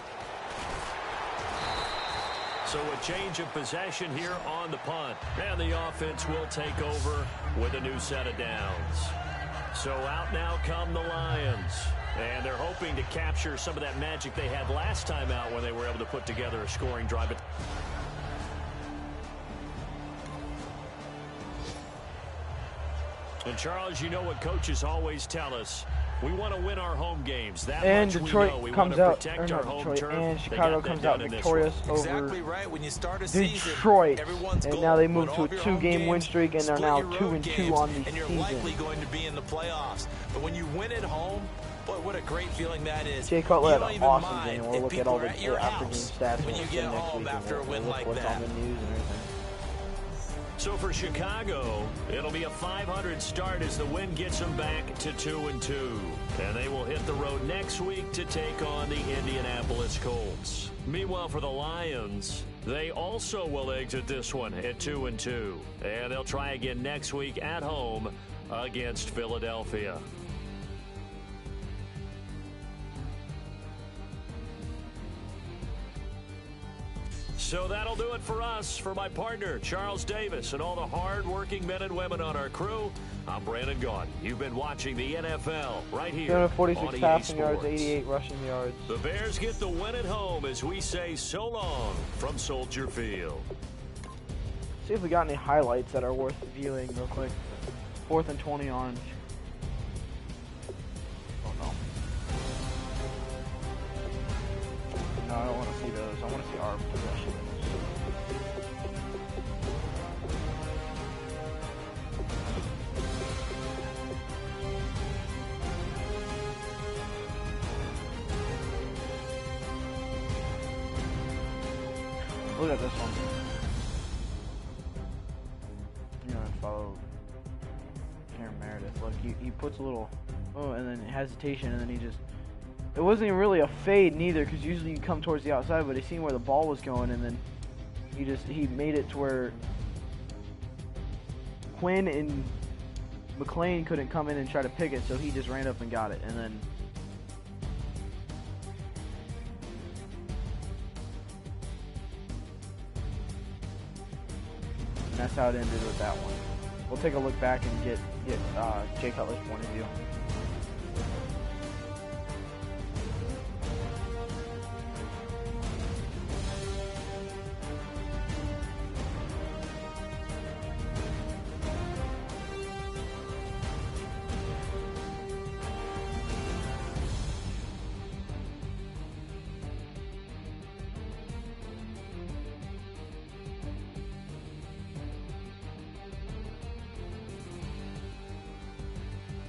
So a change of possession here on the punt. And the offense will take over with a new set of downs. So out now come the Lions. And they're hoping to capture some of that magic they had last time out when they were able to put together a scoring drive. And Charles, you know what coaches always tell us. We want to win our home games. That And much Detroit we know. We comes want out, to or protect our not home Detroit, turf. and They Chicago got that comes out done in this victorious one. over Exactly right. When you start a season, Detroit. everyone's And goal, now they win moved to all a of your 2-game home win games, streak, and they're split now your road 2-2 games, on the and you're season. likely going to be in the playoffs. But when you win at home, Boy, what a great feeling that is. Jay Cutler had You don't an even awesome mind game. We'll if look at people all are the at your after game house stats when you we'll get next home week, after a and win we'll like look what's that. on the news and everything. So for Chicago, it'll be a 500 start as the win gets them back to 2-2. And they will hit the road next week to take on the Indianapolis Colts. Meanwhile, for the Lions, they also will exit this one at 2-2. And they'll try again next week at home against Philadelphia. So that'll do it for us. For my partner, Charles Davis, and all the hard-working men and women on our crew, I'm Brandon Gaudin. You've been watching the NFL right here 246 on EA passing Sports. yards, 88 rushing yards. The Bears get the win at home as we say so long from Soldier Field. See if we got any highlights that are worth viewing real quick. 4th and 20 on. Oh no. No, I don't want to see those. I want to see our possessions. Look at this one. You know, follow Karen Meredith. Look, he puts a little, and then hesitation, and then he just. It wasn't even really a fade neither, because usually you come towards the outside, but he seen where the ball was going, and then he made it to where Quinn and McLean couldn't come in and try to pick it, so he just ran up and got it, and then. And that's how it ended with that one. We'll take a look back and get Jay Cutler's point of view.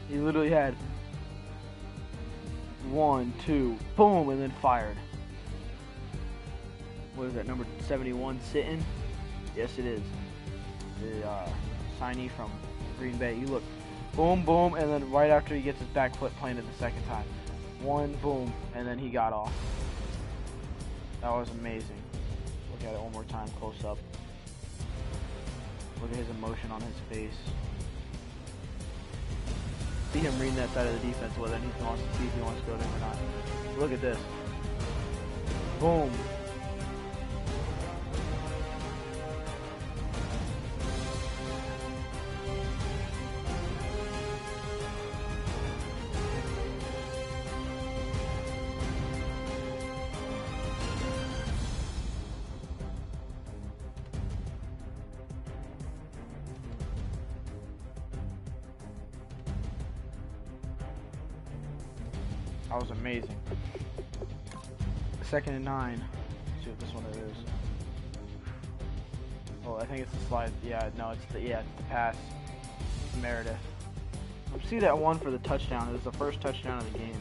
He literally had 1, 2, boom, and then fired. What is that, number 71 sitting? Yes, it is. The signee from Green Bay. You look, boom, boom, and then right after he gets his back foot planted the second time. 1, boom, and then he got off. That was amazing. Look at it one more time, close up. Look at his emotion on his face. See him reading that side of the defense, whether he wants to see if he wants to go there or not. Look at this. Boom. That was amazing. 2nd and 9. Let's see what this one is. Oh, I think it's the slide. Yeah, no, it's the pass. Meredith. See that one for the touchdown. It was the first touchdown of the game.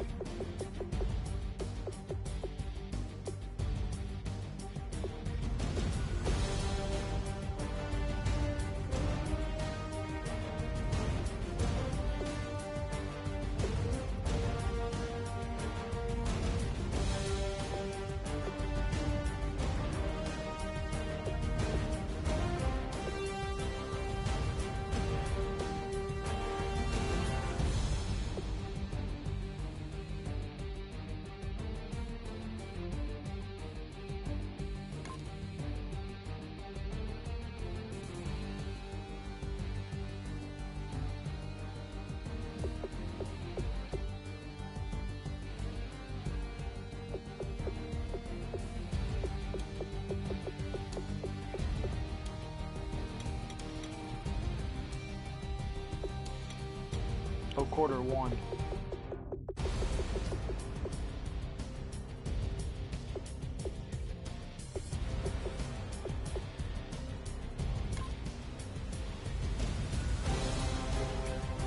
Oh, quarter 1.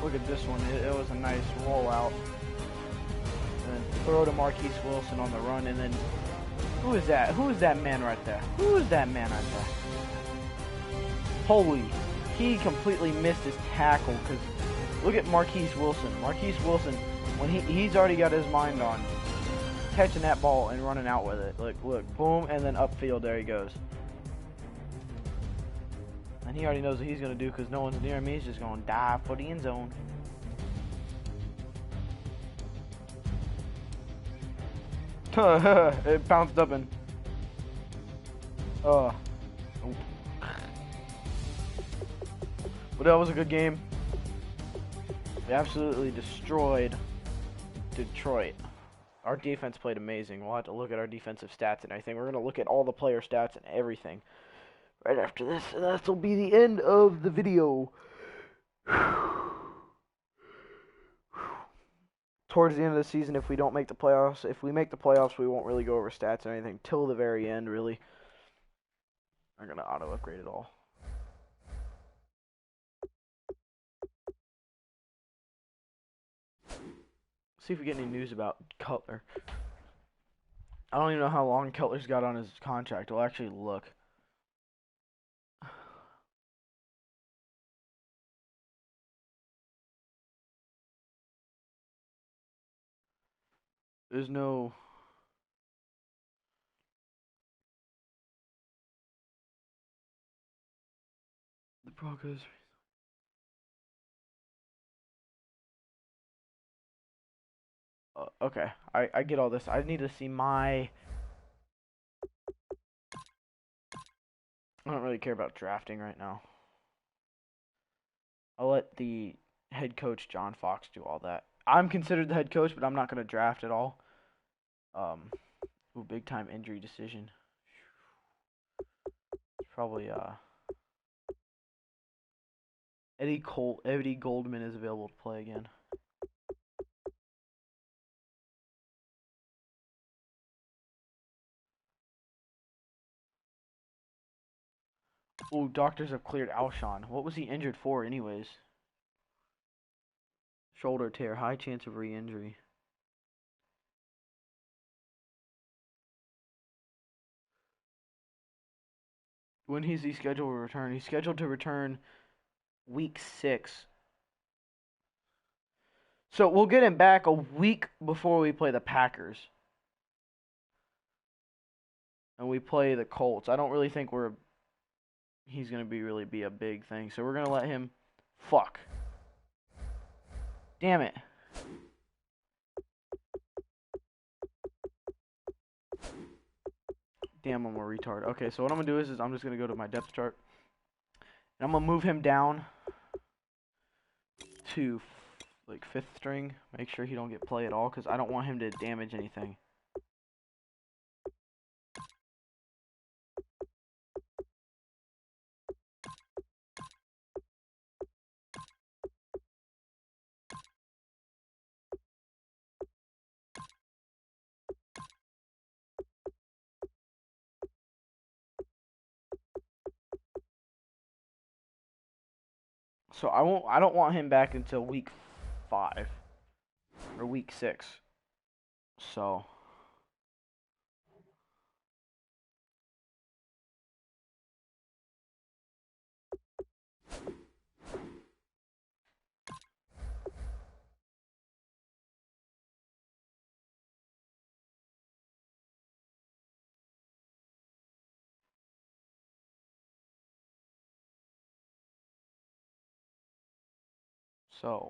Look at this one. It was a nice rollout. throw to Marquise Wilson on the run, and then who is that? Who is that man right there? Who is that man right there? Holy, he completely missed his tackle, because look at Marquise Wilson. Marquise Wilson, when he's already got his mind on catching that ball and running out with it. Look, boom, and then upfield, there he goes. And he already knows what he's going to do because no one's near him. He's just going to dive for the end zone. It bounced up and... But that was a good game. We absolutely destroyed Detroit. Our defense played amazing. We'll have to look at our defensive stats and everything. We're going to look at all the player stats and everything right after this. And that will be the end of the video. Towards the end of the season, if we don't make the playoffs, if we make the playoffs, we won't really go over stats or anything till the very end, really. I'm going to auto-upgrade it all. See if we get any news about Cutler. I don't even know how long Cutler's got on his contract. We'll actually look. There's no... The Broncos... Okay, I get all this. I need to see my... I don't really care about drafting right now. I'll let the head coach, John Fox, do all that. I'm considered the head coach, but I'm not going to draft at all. Ooh, big time injury decision. Probably, Eddie Goldman is available to play again. Ooh, doctors have cleared Alshon. What was he injured for anyways? Shoulder tear, high chance of re-injury. When is he scheduled to return? He's scheduled to return week 6. So we'll get him back a week before we play the Packers. And we play the Colts. I don't really think he's going to really be a big thing. So we're going to let him... Fuck. Damn it. Damn, I'm a retard. Okay, so what I'm going to do is I'm just going to go to my depth chart. And I'm going to move him down to, like, 5th string. Make sure he don't get play at all, because I don't want him to damage anything. So I don't want him back until week 5 or week 6. So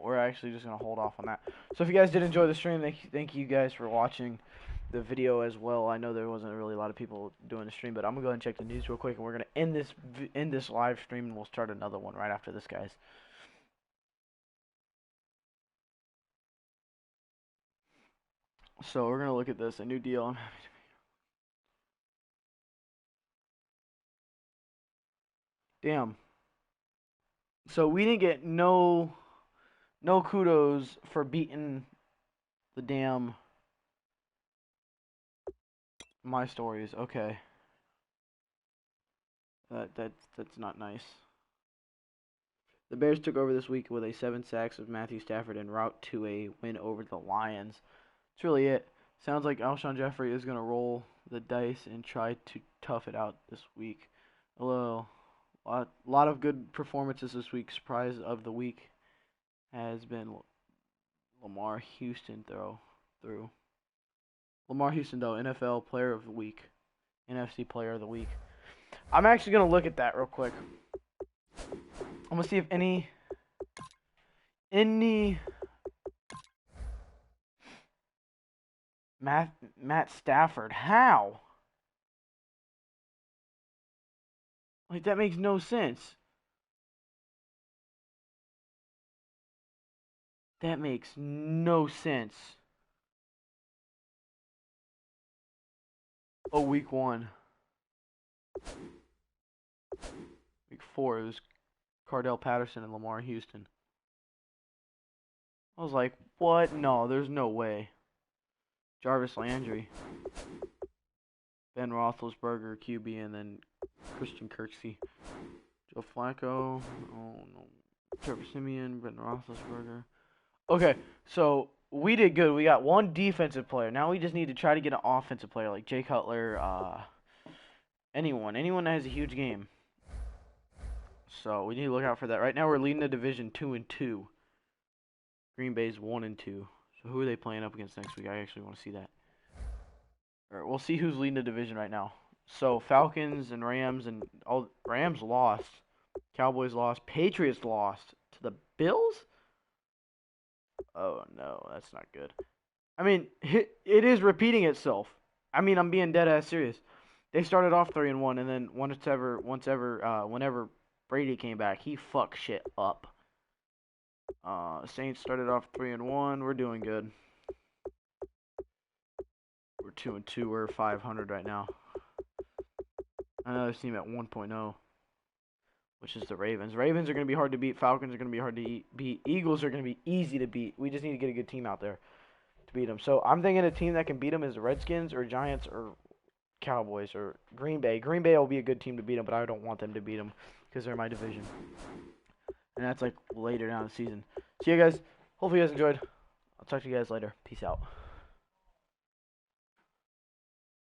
we're actually just going to hold off on that. So if you guys did enjoy the stream, thank you guys for watching the video as well. I know there wasn't really a lot of people doing the stream, but I'm going to go ahead and check the news real quick, and we're going to end this live stream, and we'll start another one right after this, guys. So we're going to look at this, a new deal. Damn. So we didn't get no kudos for beating the damn My Stories. Okay. That's not nice. The Bears took over this week with a 7 sacks of Matthew Stafford en route to a win over the Lions. That's really it. Sounds like Alshon Jeffrey is going to roll the dice and try to tough it out this week. A lot of good performances this week. Surprise of the week has been Lamar Houston through. Lamar Houston, though, NFL Player of the Week. NFC Player of the Week. I'm actually going to look at that real quick. I'm going to see if any Matt Stafford. How? Like, that makes no sense. That makes no sense. Oh, week 1. Week 4, it was Cardell Patterson and Lamar Houston. I was like, what? No, there's no way. Jarvis Landry, Ben Roethlisberger, QB, and then Christian Kirksey. Joe Flacco, oh no. Trevor Siemian, Ben Roethlisberger. Okay, so we did good. We got one defensive player. Now we just need to try to get an offensive player like Jay Cutler, anyone that has a huge game. So we need to look out for that. Right now we're leading the division 2-2. Green Bay's 1-2. So who are they playing up against next week? I actually want to see that. All right, we'll see who's leading the division right now. So Falcons and Rams and all Rams lost. Cowboys lost. Patriots lost to the Bills? Oh no, that's not good. I mean, it is repeating itself. I mean, I'm being dead ass serious. They started off 3-1, and then whenever Brady came back, he fucked shit up. Saints started off 3-1. We're doing good. We're 2-2. We're 500 right now. Another team at 1.0, which is the Ravens. Ravens are going to be hard to beat. Falcons are going to be hard to beat. Eagles are going to be easy to beat. We just need to get a good team out there to beat them. So I'm thinking a team that can beat them is the Redskins or Giants or Cowboys or Green Bay. Green Bay will be a good team to beat them, but I don't want them to beat them because they're my division. And that's like later down the season. See you guys. Hopefully you guys enjoyed. I'll talk to you guys later. Peace out.